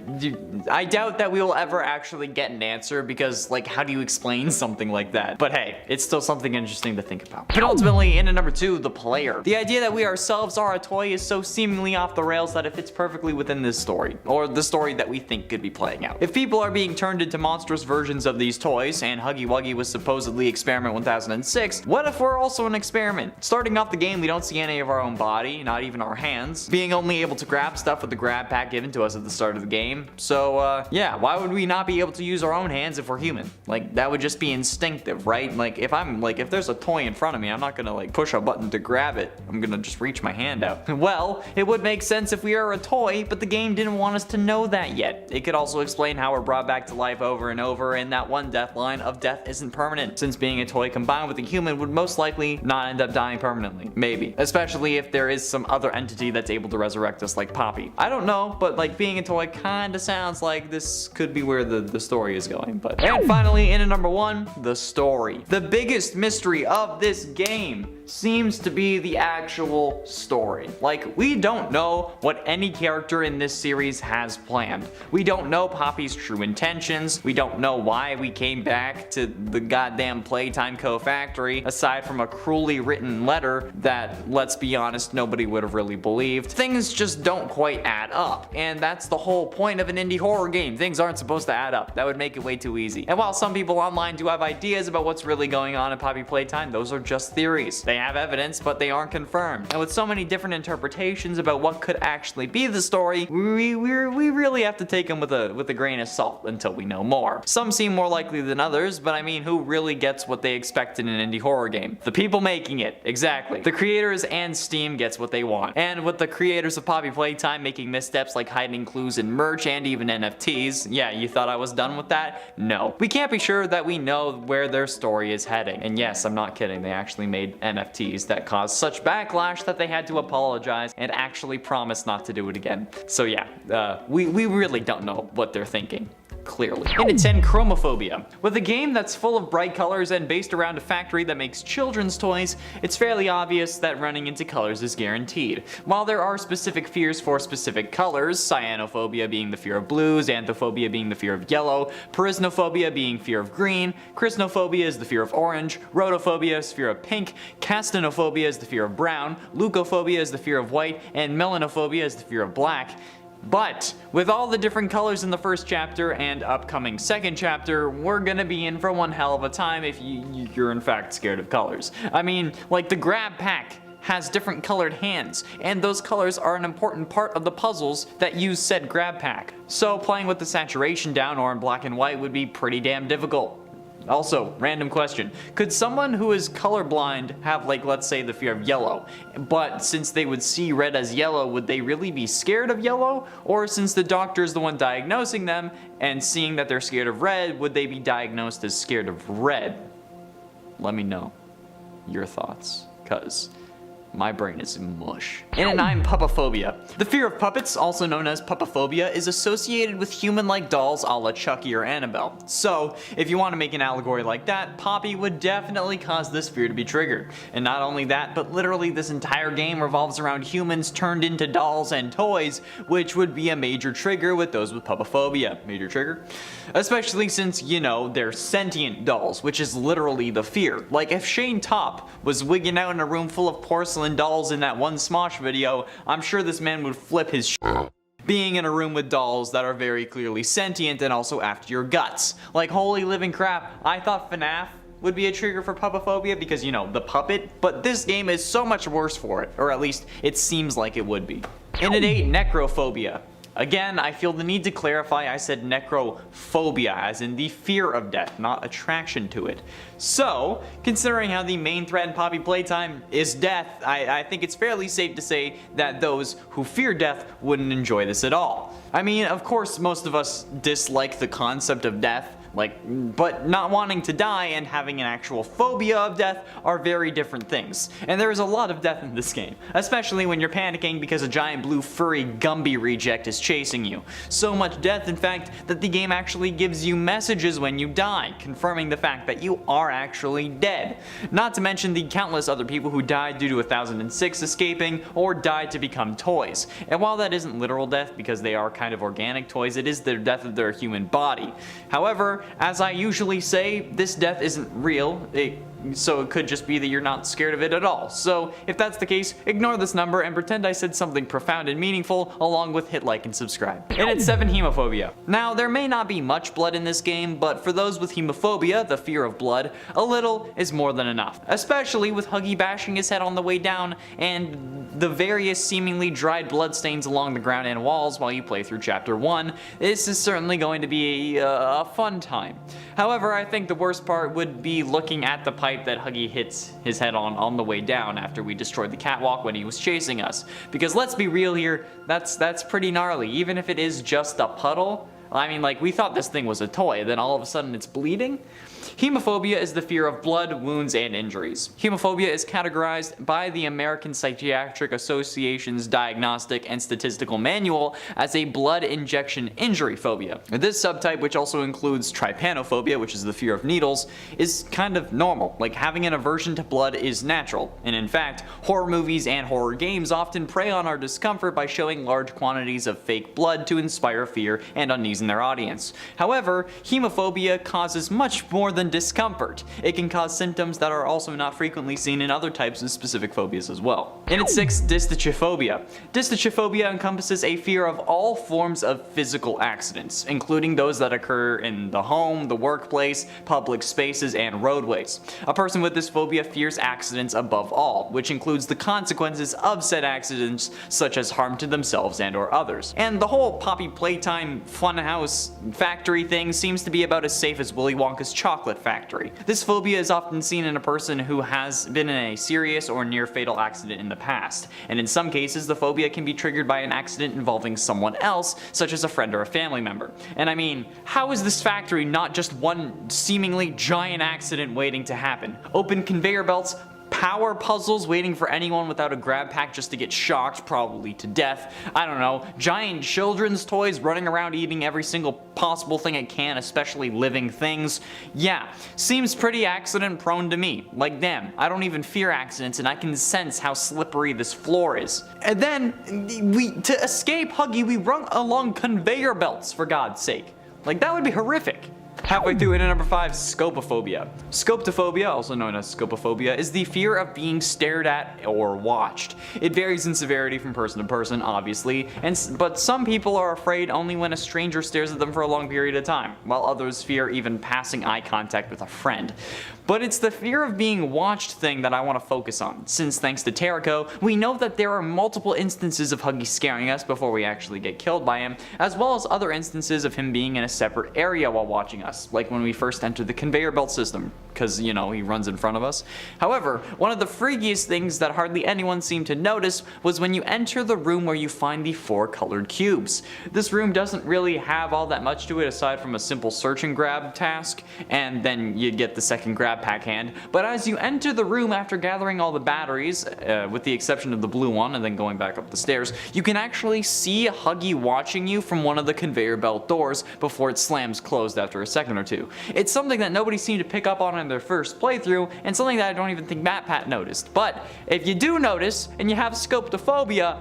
I doubt that we will ever actually get an answer because, like, how do you explain something like that? But hey, it's still something interesting to think about. But ultimately, in at number 2, the player. The idea that we ourselves are a toy is so seemingly off the rails that it fits perfectly within this story, or the story that we think could be playing out. If people are being turned into monstrous versions of these toys, and Huggy Wuggy was supposedly Experiment 1006, what if we're also an experiment? Starting off the game, we don't see any of our own body, not even our hands, being only able to grab stuff with the grab pack given to us at the start of the game. So, yeah, why would we not be able to use our own hands if we're human? Like, that would just be instinctive, right? Like, if there's a toy in front of me, I'm not gonna, like, push a button to grab it. I'm gonna just reach my hand out. Well, it would make sense if we are a toy, but the game didn't want us to know that yet. It could also explain how we're brought back to life over and over, and that one death line of death isn't permanent, since being a toy combined with a human would most likely not end up dying permanently. Maybe. Especially if there is some other entity that's able to resurrect us like Poppy. I don't know, but like being a toy kinda sounds like this could be where the story is going. And finally, in at number 1, the story. The biggest mystery of this game seems to be the actual story. Like, we don't know what any character in this series has planned. We don't know Poppy's true intentions. We don't know why we came back to the goddamn Playtime Co-Factory, aside from a cruelly written letter that, let's be honest, nobody would have really believed. Things just don't quite add up, and that's the whole point of an indie horror game. Things aren't supposed to add up. That would make it way too easy. And while some people online do have ideas about what's really going on in Poppy Playtime, those are just theories. They have evidence, but they aren't confirmed. And with so many different interpretations about what could actually be the story, we really have to take them with a grain of salt until we know more. Some seem more likely than others, but I mean, who really gets what they expect in an indie horror game? The people making it, exactly. The creators and Steam gets what they want. And with the creators of Poppy Playtime making missteps like hiding clues in merch and even NFTs, yeah, you thought I was done with that? No. We can't be sure that we know where their story is heading. And yes, I'm not kidding, they actually made NFTs that caused such backlash that they had to apologize and actually promise not to do it again. So yeah, we really don't know what they're thinking. Clearly. In at 10, chromophobia. With a game that's full of bright colors and based around a factory that makes children's toys, it's fairly obvious that running into colors is guaranteed. While there are specific fears for specific colors, cyanophobia being the fear of blue, xanthophobia being the fear of yellow, parysnophobia being fear of green, chrysnophobia is the fear of orange, rhodophobia is fear of pink, castanophobia is the fear of brown, leukophobia is the fear of white, and melanophobia is the fear of black. But with all the different colors in the first chapter and upcoming second chapter, we're gonna be in for one hell of a time if you're in fact scared of colors. I mean, like the grab pack has different colored hands, and those colors are an important part of the puzzles that use said grab pack. So playing with the saturation down or in black and white would be pretty damn difficult. Also, random question. Could someone who is colorblind have, like, let's say the fear of yellow, but since they would see red as yellow, would they really be scared of yellow? Or since the doctor is the one diagnosing them and seeing that they're scared of red, would they be diagnosed as scared of red? Let me know your thoughts, cause my brain is mush. In at 9, puppophobia. The fear of puppets, also known as puppophobia, is associated with human-like dolls a la Chucky or Annabelle. So, if you want to make an allegory like that, Poppy would definitely cause this fear to be triggered. And not only that, but literally this entire game revolves around humans turned into dolls and toys, which would be a major trigger with those with puppophobia. Major trigger? Especially since, you know, they're sentient dolls, which is literally the fear. Like, if Shane Topp was wigging out in a room full of porcelain dolls in that one Smosh video, I'm sure this man would flip his shit. Being in a room with dolls that are very clearly sentient and also after your guts. Like, holy living crap, I thought FNAF would be a trigger for puppophobia because, you know, the puppet, but this game is so much worse for it, or at least it seems like it would be. In at 8, necrophobia. Again, I feel the need to clarify I said necrophobia, as in the fear of death, not attraction to it. So, considering how the main threat in Poppy Playtime is death, I think it's fairly safe to say that those who fear death wouldn't enjoy this at all. I mean, of course most of us dislike the concept of death, but not wanting to die and having an actual phobia of death are very different things. And there is a lot of death in this game, especially when you're panicking because a giant blue furry Gumby reject is chasing you. So much death, in fact, that the game actually gives you messages when you die, confirming the fact that you are actually dead. Not to mention the countless other people who died due to 1006 escaping or died to become toys. And while that isn't literal death because they are kind of organic toys, it is the death of their human body. However, as I usually say, this death isn't real. It so it could just be that you're not scared of it at all. So if that's the case, ignore this number and pretend I said something profound and meaningful, along with hit like and subscribe. And it's 7, hemophobia. Now, there may not be much blood in this game, but for those with hemophobia, the fear of blood, a little is more than enough. Especially with Huggy bashing his head on the way down and the various seemingly dried bloodstains along the ground and walls while you play through Chapter 1. This is certainly going to be a fun time. However, I think the worst part would be looking at the pipe that Huggy hits his head on the way down after we destroyed the catwalk when he was chasing us. Because let's be real here, that's pretty gnarly. Even if it is just a puddle, I mean, like, we thought this thing was a toy, then all of a sudden it's bleeding? Hemophobia is the fear of blood, wounds, and injuries. Hemophobia is categorized by the American Psychiatric Association's Diagnostic and Statistical Manual as a blood injection injury phobia. This subtype, which also includes trypanophobia, which is the fear of needles, is kind of normal. Like, having an aversion to blood is natural. And in fact, horror movies and horror games often prey on our discomfort by showing large quantities of fake blood to inspire fear and unease in their audience. However, hemophobia causes much more than discomfort. It can cause symptoms that are also not frequently seen in other types of specific phobias as well. And it's 6, dystochiophobia. Dystochiophobia encompasses a fear of all forms of physical accidents, including those that occur in the home, the workplace, public spaces, and roadways. A person with this phobia fears accidents above all, which includes the consequences of said accidents, such as harm to themselves and or others. And the whole Poppy Playtime funhouse factory thing seems to be about as safe as Willy Wonka's chocolate factory. This phobia is often seen in a person who has been in a serious or near fatal accident in the past, and in some cases the phobia can be triggered by an accident involving someone else, such as a friend or a family member. And I mean, how is this factory not just one seemingly giant accident waiting to happen? Open conveyor belts, power puzzles waiting for anyone without a grab pack just to get shocked, probably to death. I don't know, giant children's toys running around eating every single possible thing it can, especially living things. Yeah, seems pretty accident prone to me. Like, damn, I don't even fear accidents and I can sense how slippery this floor is. And then, to escape Huggy, we run along conveyor belts, for God's sake. Like, that would be horrific. Halfway through into number 5, scopophobia. Scoptophobia, also known as scopophobia, is the fear of being stared at or watched. It varies in severity from person to person, obviously, but some people are afraid only when a stranger stares at them for a long period of time, while others fear even passing eye contact with a friend. But it's the fear of being watched thing that I want to focus on, since thanks to Terrico, we know that there are multiple instances of Huggy scaring us before we actually get killed by him, as well as other instances of him being in a separate area while watching us, like when we first enter the conveyor belt system, because, you know, he runs in front of us. However, one of the freakiest things that hardly anyone seemed to notice was when you enter the room where you find the 4 colored cubes. This room doesn't really have all that much to it aside from a simple search and grab task, and then you get the second grab pack hand, but as you enter the room after gathering all the batteries, with the exception of the blue one and then going back up the stairs, you can actually see Huggy watching you from one of the conveyor belt doors before it slams closed after a second or two. It's something that nobody seemed to pick up on in their first playthrough, and something that I don't even think MatPat noticed. But if you do notice, and you have scopophobia,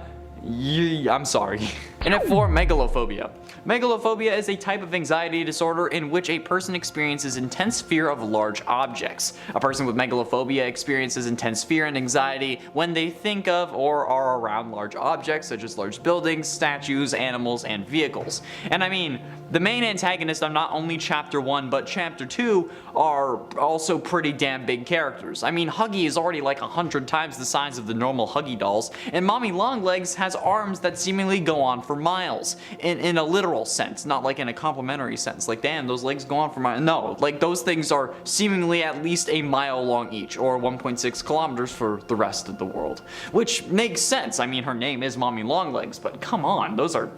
I'm sorry. And at 4, megalophobia. Megalophobia is a type of anxiety disorder in which a person experiences intense fear of large objects. A person with megalophobia experiences intense fear and anxiety when they think of or are around large objects such as large buildings, statues, animals, and vehicles. And I mean, the main antagonist of not only Chapter 1 but Chapter 2 are also pretty damn big characters. I mean, Huggy is already like 100 times the size of the normal Huggy dolls, and Mommy Longlegs has arms that seemingly go on for miles, in a literal sense, not like in a complimentary sense. Like, damn, those legs go on for miles. No, like, those things are seemingly at least a mile long each, or 1.6 kilometers for the rest of the world. Which makes sense. I mean, her name is Mommy Longlegs, but come on, those are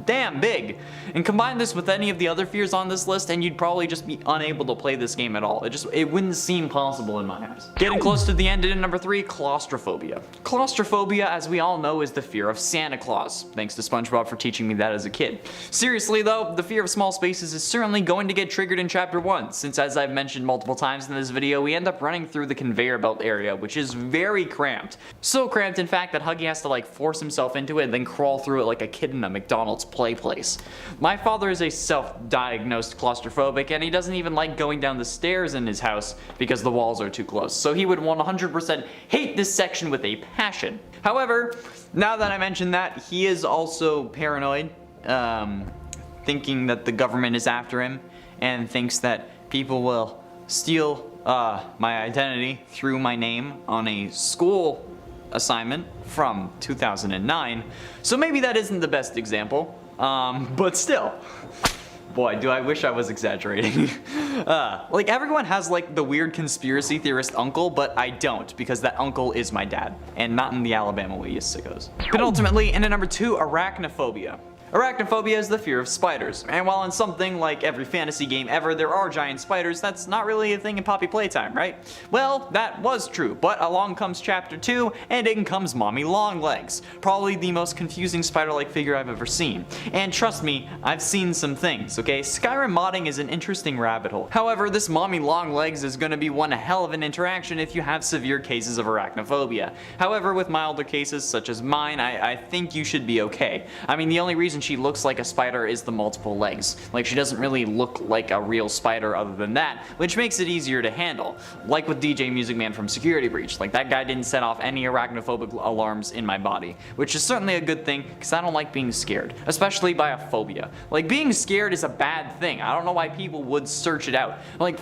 damn big. And combine this with any of the other fears on this list and you'd probably just be unable to play this game at all. It wouldn't seem possible in my eyes. Getting close to the end, in number 3, claustrophobia. Claustrophobia, as we all know, is the fear of Santa Claus. Thanks to SpongeBob for teaching me that as a kid. Seriously though, the fear of small spaces is certainly going to get triggered in Chapter 1, since as I've mentioned multiple times in this video, we end up running through the conveyor belt area, which is very cramped. So cramped, in fact, that Huggy has to like force himself into it and then crawl through it like a kid in a McDonald's child's play place. My father is a self-diagnosed claustrophobic, and he doesn't even like going down the stairs in his house because the walls are too close, so he would 100% hate this section with a passion. However, now that I mentioned that, he is also paranoid, thinking that the government is after him, and thinks that people will steal my identity through my name on a school assignment from 2009. So maybe that isn't the best example, but still. Boy, do I wish I was exaggerating. Like, everyone has like the weird conspiracy theorist uncle, but I don't, because that uncle is my dad, and not in the Alabama way, you sickos. Penultimately, in at number 2, arachnophobia. Arachnophobia is the fear of spiders, and while in something like every fantasy game ever there are giant spiders, that's not really a thing in Poppy Playtime, right? Well, that was true, but along comes chapter 2, and in comes Mommy Longlegs, probably the most confusing spider-like figure I've ever seen. And trust me, I've seen some things, okay? Skyrim modding is an interesting rabbit hole. However, this Mommy Longlegs is gonna be one hell of an interaction if you have severe cases of arachnophobia. However, with milder cases such as mine, I think you should be okay. I mean, the only reason she looks like a spider is the multiple legs. Like, she doesn't really look like a real spider other than that, which makes it easier to handle. Like with DJ Music Man from Security Breach, like that guy didn't set off any arachnophobic alarms in my body, which is certainly a good thing because I don't like being scared, especially by a phobia. Like, being scared is a bad thing. I don't know why people would search it out. Like,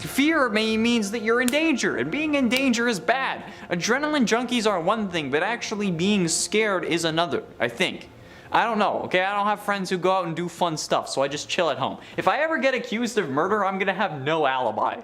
fear means that you're in danger, and being in danger is bad. Adrenaline junkies are one thing, but actually being scared is another, I think. I don't know, okay? I don't have friends who go out and do fun stuff, so I just chill at home. If I ever get accused of murder, I'm gonna have no alibi.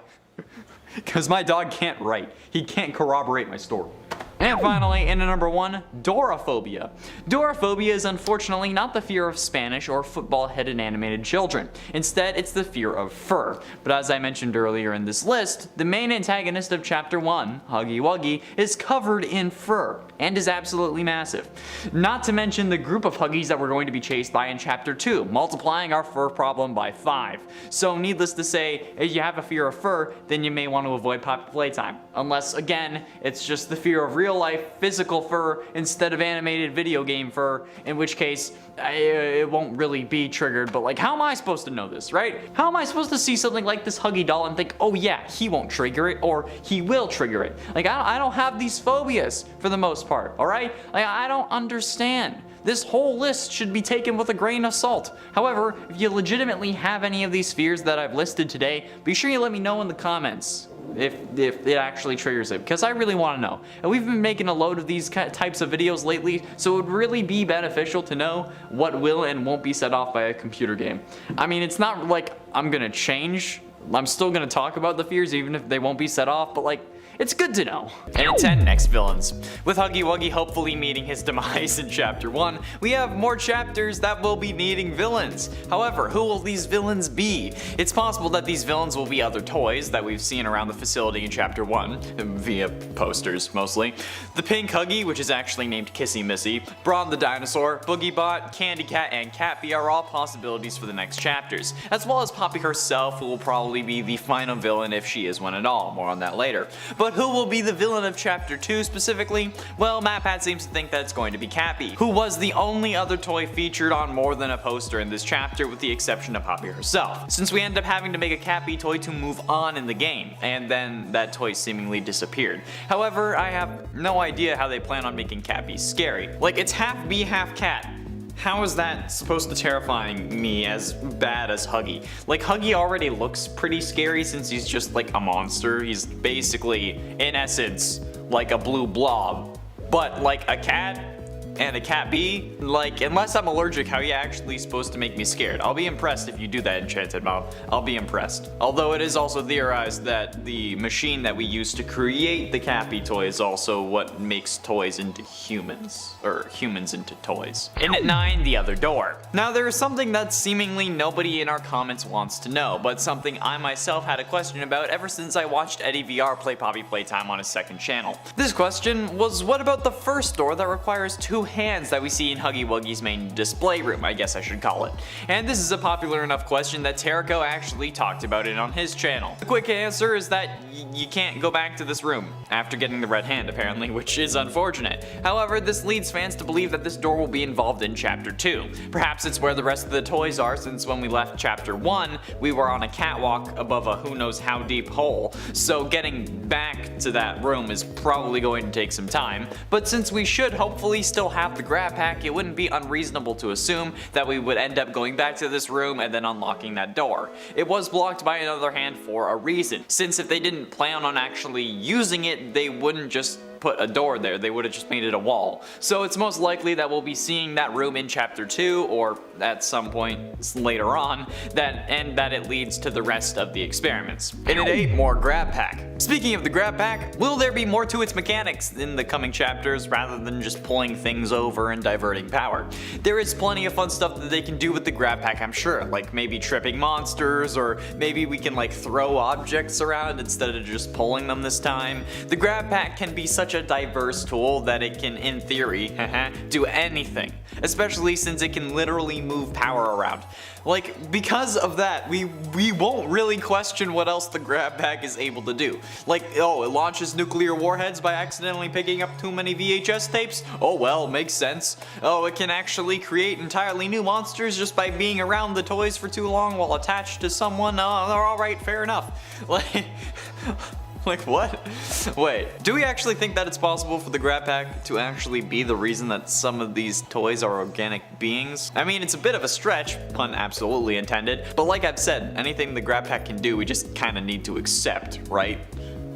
Because my dog can't write. He can't corroborate my story. And finally, in at number 1, Doraphobia. Doraphobia is unfortunately not the fear of Spanish or football-headed animated children. Instead, it's the fear of fur. But as I mentioned earlier in this list, the main antagonist of Chapter 1, Huggy Wuggy, is covered in fur, and is absolutely massive. Not to mention the group of Huggies that we're going to be chased by in Chapter 2, multiplying our fur problem by 5. So needless to say, if you have a fear of fur, then you may want to avoid Poppy Playtime. Unless, again, it's just the fear of real life physical fur instead of animated video game fur, in which case it won't really be triggered. But like, how am I supposed to know this, right? How am I supposed to see something like this Huggy doll and think, oh yeah, he won't trigger it, or he will trigger it? Like, I don't have these phobias for the most part, alright? Like, I don't understand. This whole list should be taken with a grain of salt. However, if you legitimately have any of these fears that I've listed today, be sure you let me know in the comments if it actually triggers it, because I really want to know. And we've been making a load of these types of videos lately, so it would really be beneficial to know what will and won't be set off by a computer game. I mean, it's not like I'm gonna change. I'm still gonna talk about the fears even if they won't be set off, but like, it's good to know. And at 10, next villains. With Huggy Wuggy hopefully meeting his demise in Chapter 1, we have more chapters that will be needing villains. However, who will these villains be? It's possible that these villains will be other toys that we've seen around the facility in Chapter 1, via posters mostly. The Pink Huggy, which is actually named Kissy Missy, Brawn the Dinosaur, Boogiebot, Candy Cat, and Catbee are all possibilities for the next chapters, as well as Poppy herself, who will probably be the final villain if she is one at all. More on that later. But who will be the villain of Chapter 2 specifically? Well, MatPat seems to think that it's going to be Cappy, who was the only other toy featured on more than a poster in this chapter with the exception of Poppy herself, since we end up having to make a Cappy toy to move on in the game, and then that toy seemingly disappeared. However, I have no idea how they plan on making Cappy scary. Like, it's half bee, half cat. How is that supposed to terrifying me as bad as Huggy? Like, Huggy already looks pretty scary since he's just like a monster. He's basically, in essence, like a blue blob. But like a cat and a cat bee, like, unless I'm allergic, how are you actually supposed to make me scared? I'll be impressed if you do that, Enchanted Mob. I'll be impressed. Although it is also theorized that the machine that we use to create the Cappy toy is also what makes toys into humans, or humans into toys. And at 9, the other door. Now there is something that seemingly nobody in our comments wants to know, but something I myself had a question about ever since I watched Eddie VR play Poppy Playtime on his second channel. This question was, what about the first door that requires 2 two hands that we see in Huggy Wuggy's main display room, I guess I should call it. And this is a popular enough question that Terrico actually talked about it on his channel. The quick answer is that you can't go back to this room after getting the red hand apparently, which is unfortunate. However, this leads fans to believe that this door will be involved in Chapter 2. Perhaps it's where the rest of the toys are, since when we left Chapter 1, we were on a catwalk above a who knows how deep hole, so getting back to that room is probably going to take some time. But since we should hopefully still have the grab pack, it wouldn't be unreasonable to assume that we would end up going back to this room and then unlocking that door. It was blocked by another hand for a reason, since if they didn't plan on actually using it, they wouldn't just put a door there, they would have just made it a wall. So it's most likely that we'll be seeing that room in Chapter 2 or at some point later on, and that it leads to the rest of the experiments. And at 8, more grab pack. Speaking of the grab pack, will there be more to its mechanics in the coming chapters rather than just pulling things over and diverting power? There is plenty of fun stuff that they can do with the grab pack, I'm sure, like maybe tripping monsters, or maybe we can like throw objects around instead of just pulling them this time. The grab pack can be such a diverse tool that it can, in theory, do anything, especially since it can literally move power around. Like, because of that, we won't really question what else the grab pack is able to do. Like, oh, it launches nuclear warheads by accidentally picking up too many VHS tapes? Oh well, makes sense. Oh, it can actually create entirely new monsters just by being around the toys for too long while attached to someone? Oh, alright, fair enough. Like what? Wait, do we actually think that it's possible for the grab pack to actually be the reason that some of these toys are organic beings? I mean, it's a bit of a stretch, pun absolutely intended, but like I've said, anything the grab pack can do, we just kinda need to accept, right?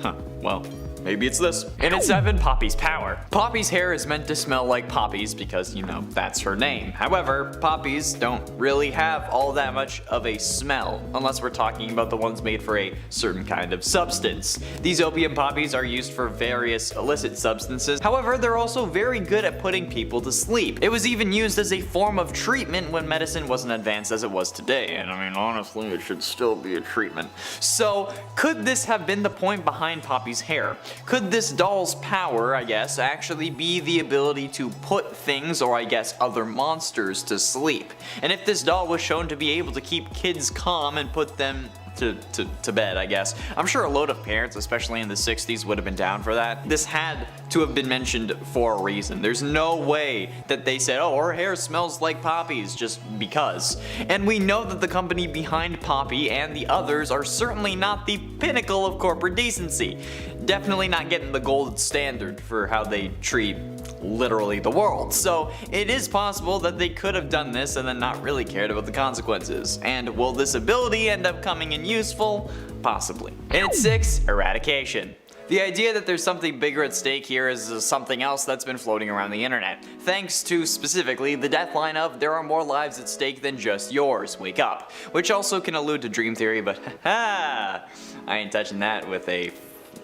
Huh, well. Maybe it's this. And at 7, Poppy's power. Poppy's hair is meant to smell like poppies because, you know, that's her name. However, poppies don't really have all that much of a smell, unless we're talking about the ones made for a certain kind of substance. These opium poppies are used for various illicit substances. However, they're also very good at putting people to sleep. It was even used as a form of treatment when medicine wasn't advanced as it was today. And I mean, honestly, it should still be a treatment. So, could this have been the point behind Poppy's hair? Could this doll's power, I guess, actually be the ability to put things, or I guess other monsters, to sleep? And if this doll was shown to be able to keep kids calm and put them to bed, I guess. I'm sure a load of parents, especially in the 60s, would have been down for that. This had to have been mentioned for a reason. There's no way that they said, oh, her hair smells like poppies just because. And we know that the company behind Poppy and the others are certainly not the pinnacle of corporate decency. Definitely not getting the gold standard for how they treat literally the world. So it is possible that they could have done this and then not really cared about the consequences. And will this ability end up coming in useful? Possibly. And at 6, eradication. The idea that there's something bigger at stake here is something else that's been floating around the internet, thanks to specifically the deathline of "there are more lives at stake than just yours, wake up," which also can allude to dream theory, but I ain't touching that with a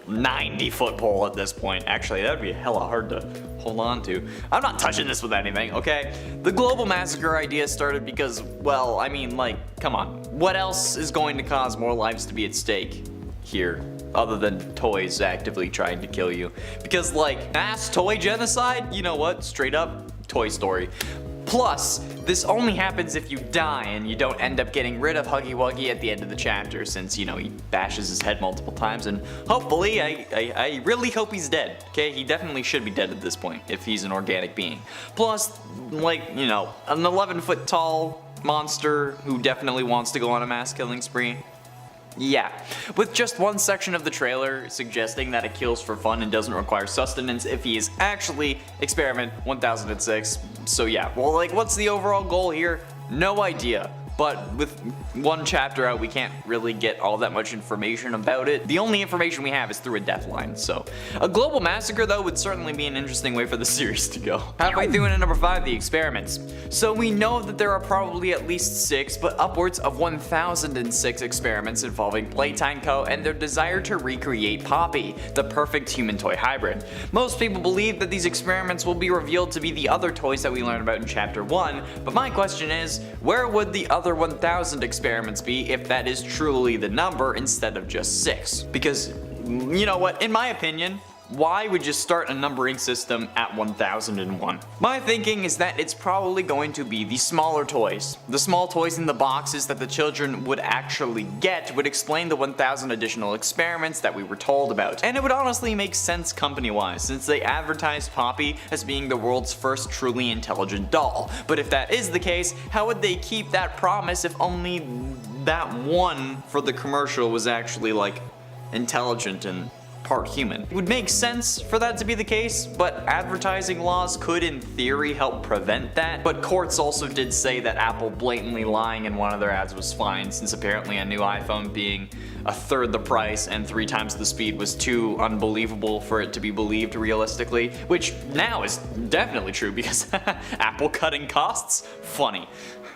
90-foot pole at this point. Actually, that would be hella hard to hold on to. I'm not touching this with anything, okay? The global massacre idea started because, well, I mean, like, come on. What else is going to cause more lives to be at stake here, other than toys actively trying to kill you? Because, like, mass toy genocide? You know what? Straight up, Toy Story. Plus, this only happens if you die and you don't end up getting rid of Huggy Wuggy at the end of the chapter, since, you know, he bashes his head multiple times, and hopefully, I really hope he's dead, okay? He definitely should be dead at this point, if he's an organic being. Plus, like, you know, an 11-foot tall monster who definitely wants to go on a mass killing spree. Yeah, with just one section of the trailer suggesting that it kills for fun and doesn't require sustenance if he is actually Experiment 1006. So yeah, well, like, what's the overall goal here? No idea. But with one chapter out, we can't really get all that much information about it. The only information we have is through a deathline, so. A global massacre, though, would certainly be an interesting way for the series to go. Halfway through into number 5, the experiments. So we know that there are probably at least 6, but upwards of 1,006 experiments involving Playtime Co. and their desire to recreate Poppy, the perfect human toy hybrid. Most people believe that these experiments will be revealed to be the other toys that we learned about in chapter 1, but my question is, where would the other 1,000 experiments be if that is truly the number instead of just 6? Because, you know what, in my opinion, Why would you start a numbering system at 1001? My thinking is that it's probably going to be the smaller toys. The small toys in the boxes that the children would actually get would explain the 1000 additional experiments that we were told about. And it would honestly make sense company-wise, since they advertised Poppy as being the world's first truly intelligent doll. But if that is the case, how would they keep that promise if only that one for the commercial was actually like intelligent and part human? It would make sense for that to be the case, but advertising laws could in theory help prevent that. But courts also did say that Apple blatantly lying in one of their ads was fine, since apparently a new iPhone being a third the price and 3 times the speed was too unbelievable for it to be believed realistically, which now is definitely true because Apple cutting costs? Funny.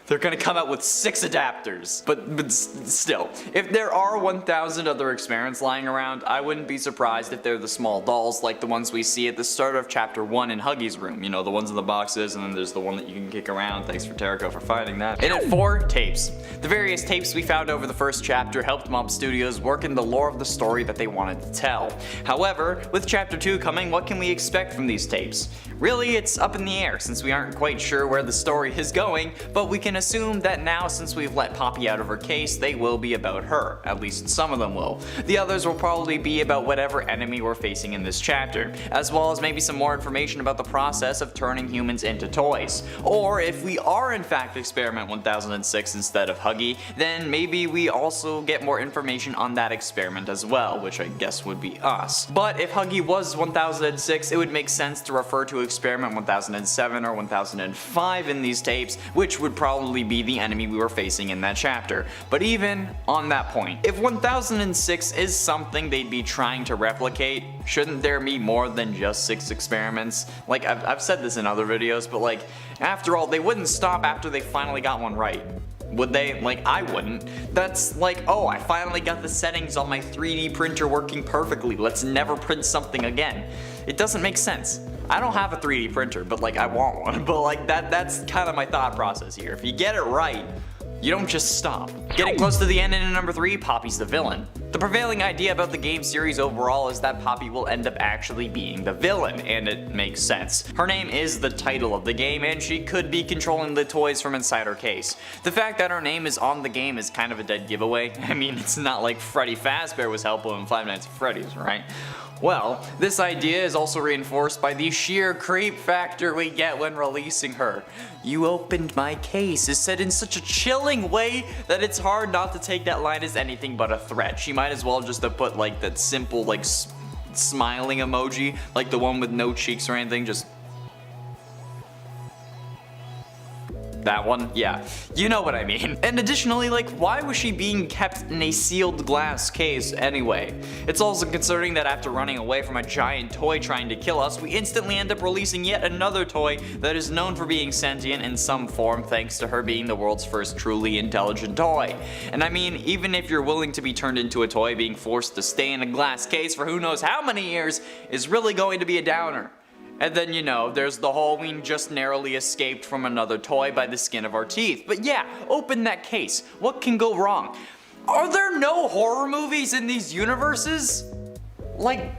They're gonna come out with 6 adapters. But still, if there are 1000 other experiments lying around, I wouldn't be surprised if they're the small dolls like the ones we see at the start of chapter 1 in Huggy's room. You know, the ones in the boxes, and then there's the one that you can kick around. Thanks for Terrico for finding that. And at 4, tapes. The various tapes we found over the first chapter helped Mob Studios work in the lore of the story that they wanted to tell. However, with chapter 2 coming, what can we expect from these tapes? Really, it's up in the air since we aren't quite sure where the story is going, but we can assume that now since we've let Poppy out of her case, they will be about her. At least some of them will. The others will probably be about whatever enemy we're facing in this chapter, as well as maybe some more information about the process of turning humans into toys. Or if we are in fact Experiment 1006 instead of Huggy, then maybe we also get more information on that experiment as well, which I guess would be us. But if Huggy was 1006, it would make sense to refer to Experiment 1007 or 1005 in these tapes, which would probably be the enemy we were facing in that chapter. But even on that point, if 1006 is something they'd be trying to replicate, shouldn't there be more than just 6 experiments? Like, I've said this in other videos, but like, after all, they wouldn't stop after they finally got one right. Would they? Like, I wouldn't. That's like, oh, I finally got the settings on my 3D printer working perfectly, let's never print something again. It doesn't make sense. I don't have a 3D printer, but like, I want one. But like, that's kind of my thought process here. If you get it right, you don't just stop. Getting close to the end, and in number 3, Poppy's the villain. The prevailing idea about the game series overall is that Poppy will end up actually being the villain, and it makes sense. Her name is the title of the game, and she could be controlling the toys from inside her case. The fact that her name is on the game is kind of a dead giveaway. I mean, it's not like Freddy Fazbear was helpful in Five Nights at Freddy's, right? Well, this idea is also reinforced by the sheer creep factor we get when releasing her. "You opened my case" is said in such a chilling way that it's hard not to take that line as anything but a threat. She might as well just have put like that simple like smiling emoji, like the one with no cheeks or anything, just that one? Yeah, you know what I mean. And additionally, like, why was she being kept in a sealed glass case anyway? It's also concerning that after running away from a giant toy trying to kill us, we instantly end up releasing yet another toy that is known for being sentient in some form thanks to her being the world's first truly intelligent toy. And I mean, even if you're willing to be turned into a toy, being forced to stay in a glass case for who knows how many years is really going to be a downer. And then, you know, there's the whole we just narrowly escaped from another toy by the skin of our teeth. But yeah, open that case. What can go wrong? Are there no horror movies in these universes? Like,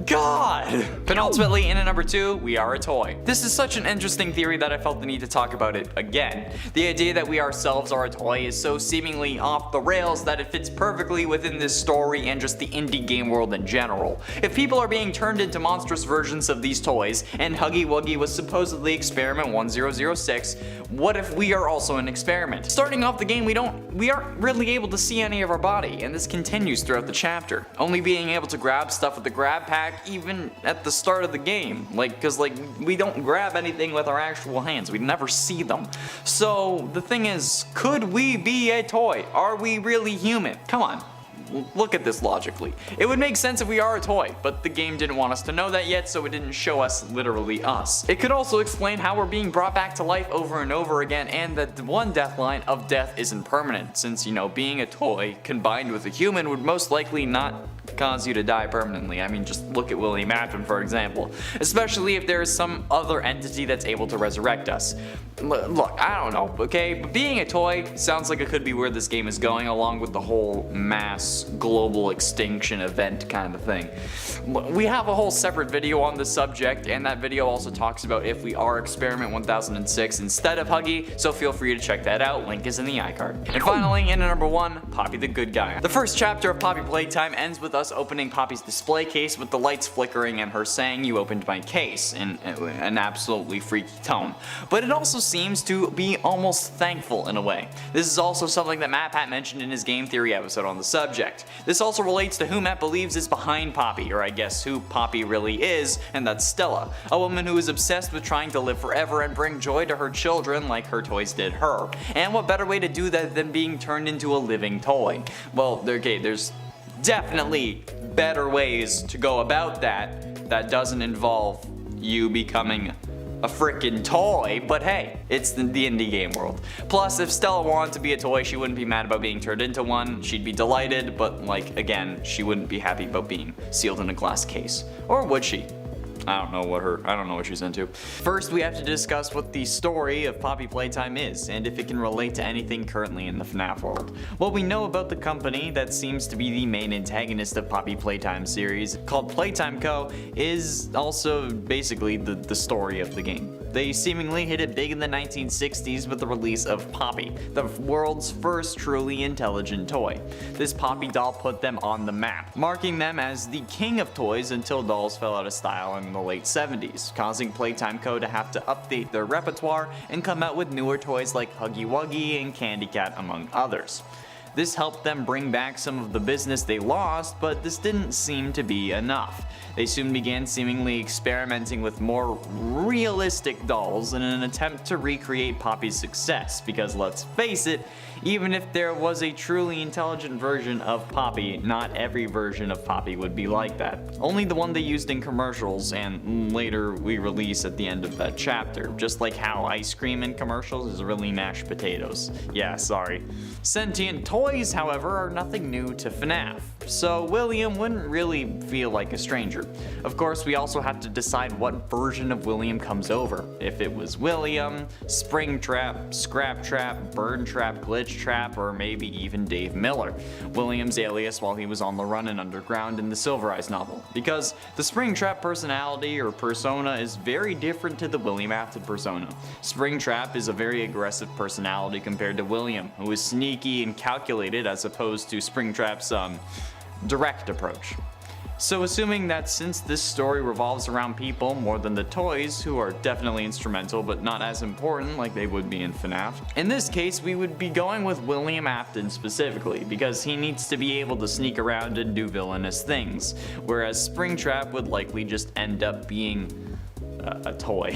God! Penultimately, in at number 2, we are a toy. This is such an interesting theory that I felt the need to talk about it again. The idea that we ourselves are a toy is so seemingly off the rails that it fits perfectly within this story and just the indie game world in general. If people are being turned into monstrous versions of these toys, and Huggy Wuggy was supposedly Experiment 1006, what if we are also an experiment? Starting off the game, we aren't really able to see any of our body, and this continues throughout the chapter. Only being able to grab stuff with the grab pack even at the start of the game, cause we don't grab anything with our actual hands, we never see them. So the thing is, could we be a toy? Are we really human? Come on. Look at this logically. It would make sense if we are a toy, but the game didn't want us to know that yet, so it didn't show us literally us. It could also explain how we're being brought back to life over and over again, and that the one death line of death isn't permanent, since, you know, being a toy combined with a human would most likely not cause you to die permanently. I mean, just look at William Afton, for example. Especially if there is some other entity that's able to resurrect us. Look, I don't know, okay? But being a toy sounds like it could be where this game is going, along with the whole mass global extinction event kind of thing. We have a whole separate video on the subject, and that video also talks about if we are Experiment 1006 instead of Huggy, so feel free to check that out. Link is in the iCard. And finally, in at number 1, Poppy the Good Guy. The first chapter of Poppy Playtime ends with us opening Poppy's display case with the lights flickering and her saying, "You opened my case," in an absolutely freaky tone. But it also seems to be almost thankful in a way. This is also something that Matt Pat mentioned in his game theory episode on the subject. This also relates to who Matt believes is behind Poppy, or I guess who Poppy really is, and that's Stella, a woman who is obsessed with trying to live forever and bring joy to her children like her toys did her. And what better way to do that than being turned into a living toy? Well, okay, there's definitely better ways to go about that doesn't involve you becoming a frickin' toy, but hey, it's the indie game world. Plus, if Stella wanted to be a toy, she wouldn't be mad about being turned into one. She'd be delighted, but like, again, she wouldn't be happy about being sealed in a glass case. Or would she? I don't know what she's into. First, we have to discuss what the story of Poppy Playtime is, and if it can relate to anything currently in the FNAF world. What we know about the company that seems to be the main antagonist of Poppy Playtime series, called Playtime Co., is also basically the story of the game. They seemingly hit it big in the 1960s with the release of Poppy, the world's first truly intelligent toy. This Poppy doll put them on the map, marking them as the king of toys until dolls fell out of style in the late 70s, causing Playtime Co. to have to update their repertoire and come out with newer toys like Huggy Wuggy and Candy Cat, among others. This helped them bring back some of the business they lost, but this didn't seem to be enough. They soon began seemingly experimenting with more realistic dolls in an attempt to recreate Poppy's success, because let's face it, even if there was a truly intelligent version of Poppy, not every version of Poppy would be like that. Only the one they used in commercials and later we release at the end of that chapter, just like how ice cream in commercials is really mashed potatoes. Yeah, sorry. Sentient toys, however, are nothing new to FNAF, so William wouldn't really feel like a stranger. Of course, we also have to decide what version of William comes over. If it was William, Springtrap, Scrap Trap, Burn Trap, Glitch Trap, or maybe even Dave Miller, William's alias while he was on the run and underground in the Silver Eyes novel. Because the Springtrap personality or persona is very different to the William Afton persona. Springtrap is a very aggressive personality compared to William, who is sneaky and calculated as opposed to Springtrap's direct approach. So assuming that since this story revolves around people more than the toys, who are definitely instrumental but not as important like they would be in FNAF, in this case we would be going with William Afton specifically, because he needs to be able to sneak around and do villainous things, whereas Springtrap would likely just end up being a toy.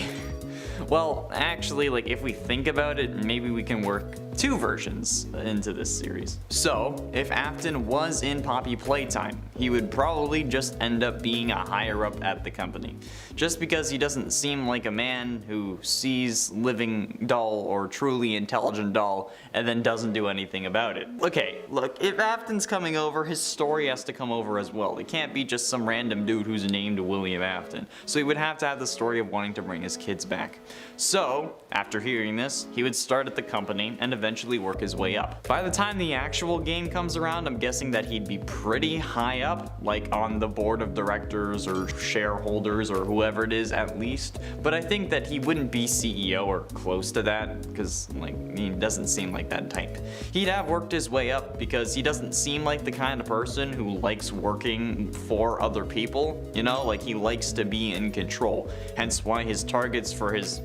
Well, actually, like, if we think about it, maybe we can work two versions into this series. So, if Afton was in Poppy Playtime, he would probably just end up being a higher up at the company. Just because he doesn't seem like a man who sees living doll or truly intelligent doll and then doesn't do anything about it. Okay, look, if Afton's coming over, his story has to come over as well. It can't be just some random dude who's named William Afton. So he would have to have the story of wanting to bring his kids back. So, after hearing this, he would start at the company and eventually work his way up. By the time the actual game comes around, I'm guessing that he'd be pretty high up, like on the board of directors or shareholders or whoever it is at least. But I think that he wouldn't be CEO or close to that, because like, he doesn't seem like that type. He'd have worked his way up because he doesn't seem like the kind of person who likes working for other people, you know, like he likes to be in control. Hence why his targets for his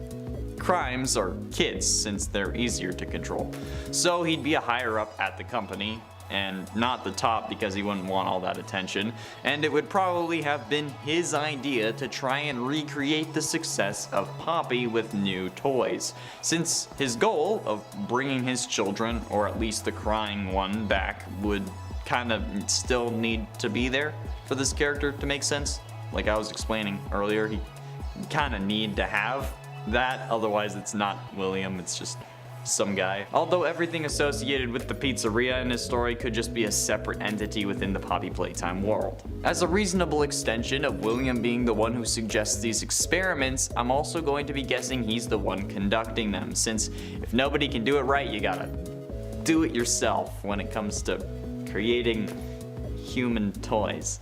crimes are kids, since they're easier to control. So he'd be a higher up at the company, and not the top because he wouldn't want all that attention, and it would probably have been his idea to try and recreate the success of Poppy with new toys, since his goal of bringing his children, or at least the crying one, back would kind of still need to be there for this character to make sense. Like I was explaining earlier, he kind of need to have that, otherwise it's not William, it's just some guy. Although everything associated with the pizzeria in his story could just be a separate entity within the Poppy Playtime world. As a reasonable extension of William being the one who suggests these experiments, I'm also going to be guessing he's the one conducting them, since if nobody can do it right, you gotta do it yourself when it comes to creating human toys.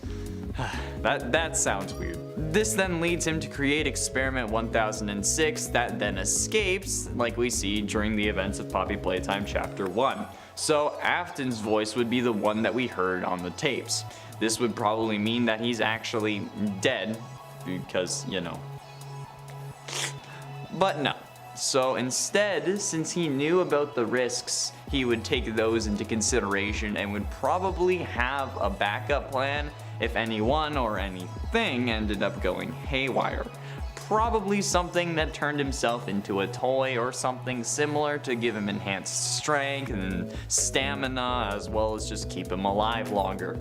That sounds weird. This then leads him to create Experiment 1006 that then escapes, like we see during the events of Poppy Playtime Chapter 1. So Afton's voice would be the one that we heard on the tapes. This would probably mean that he's actually dead, because, you know. But no. So instead, since he knew about the risks, he would take those into consideration and would probably have a backup plan if anyone or anything ended up going haywire. Probably something that turned himself into a toy or something similar to give him enhanced strength and stamina, as well as just keep him alive longer.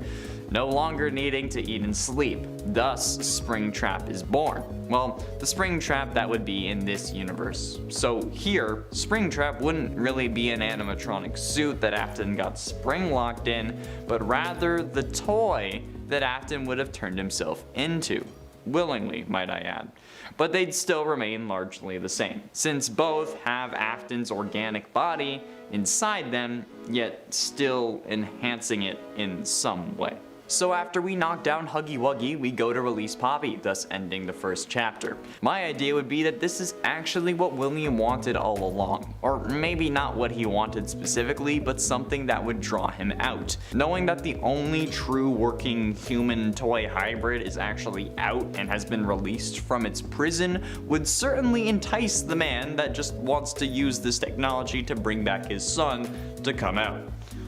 No longer needing to eat and sleep. Thus, Springtrap is born. Well, the Springtrap that would be in this universe. So here, Springtrap wouldn't really be an animatronic suit that Afton got spring locked in, but rather the toy that Afton would have turned himself into. Willingly, might I add. But they'd still remain largely the same, since both have Afton's organic body inside them, yet still enhancing it in some way. So after we knock down Huggy Wuggy, we go to release Poppy, thus ending the first chapter. My idea would be that this is actually what William wanted all along. Or maybe not what he wanted specifically, but something that would draw him out. Knowing that the only true working human toy hybrid is actually out and has been released from its prison would certainly entice the man that just wants to use this technology to bring back his son to come out.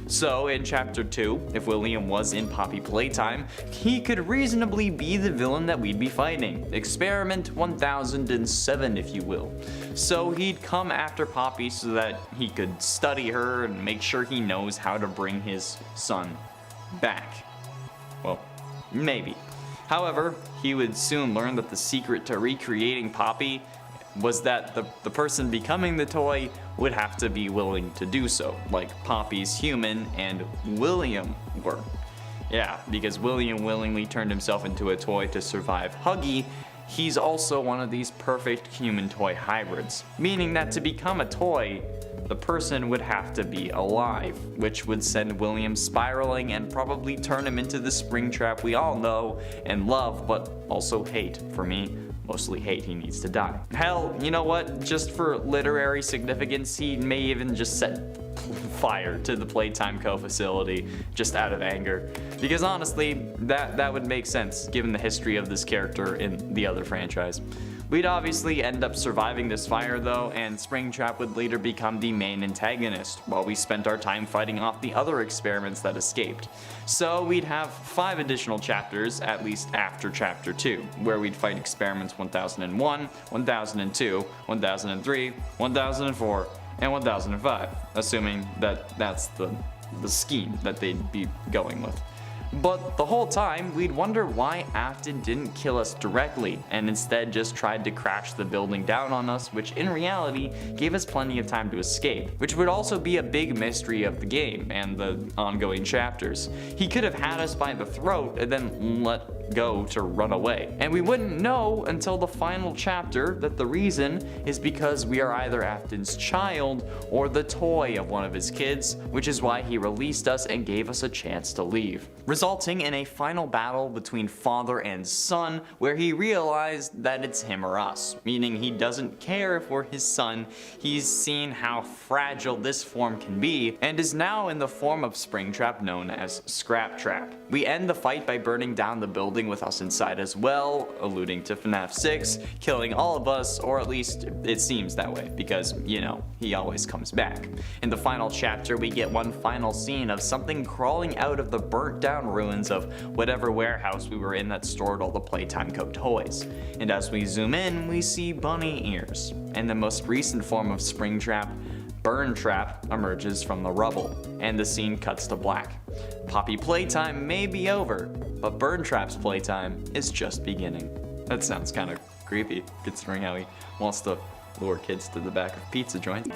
So in chapter 2, if William was in Poppy Playtime, he could reasonably be the villain that we'd be fighting. Experiment 1007, if you will. So he'd come after Poppy so that he could study her and make sure he knows how to bring his son back. Well, maybe. However, he would soon learn that the secret to recreating Poppy was that the person becoming the toy would have to be willing to do so, like Poppy's human and William were. Yeah, because William willingly turned himself into a toy to survive Huggy, he's also one of these perfect human toy hybrids, meaning that to become a toy, the person would have to be alive, which would send William spiraling and probably turn him into the Springtrap we all know and love, but also hate. For me, mostly hate. He needs to die. Hell, you know what? Just for literary significance, he may even just set fire to the Playtime Co. facility just out of anger. Because honestly, that would make sense given the history of this character in the other franchise. We'd obviously end up surviving this fire though, and Springtrap would later become the main antagonist, while we spent our time fighting off the other experiments that escaped. So we'd have 5 additional chapters, at least after chapter 2, where we'd fight experiments 1001, 1002, 1003, 1004, and 1005, assuming that that's the scheme that they'd be going with. But the whole time, we'd wonder why Afton didn't kill us directly, and instead just tried to crash the building down on us, which in reality gave us plenty of time to escape, which would also be a big mystery of the game and the ongoing chapters. He could have had us by the throat and then let go to run away. And we wouldn't know until the final chapter that the reason is because we are either Afton's child or the toy of one of his kids, which is why he released us and gave us a chance to leave, resulting in a final battle between father and son where he realized that it's him or us, meaning he doesn't care if we're his son. He's seen how fragile this form can be and is now in the form of Springtrap known as Scraptrap. We end the fight by burning down the building with us inside as well, alluding to FNAF 6, killing all of us, or at least it seems that way, because, you know, he always comes back. In the final chapter, we get one final scene of something crawling out of the burnt down ruins of whatever warehouse we were in that stored all the Playtime Co. toys. And as we zoom in, we see bunny ears. And the most recent form of Springtrap, Burntrap, emerges from the rubble, and the scene cuts to black. Poppy Playtime may be over, but Burntrap's playtime is just beginning. That sounds kind of creepy, considering how he wants to lure kids to the back of pizza joints.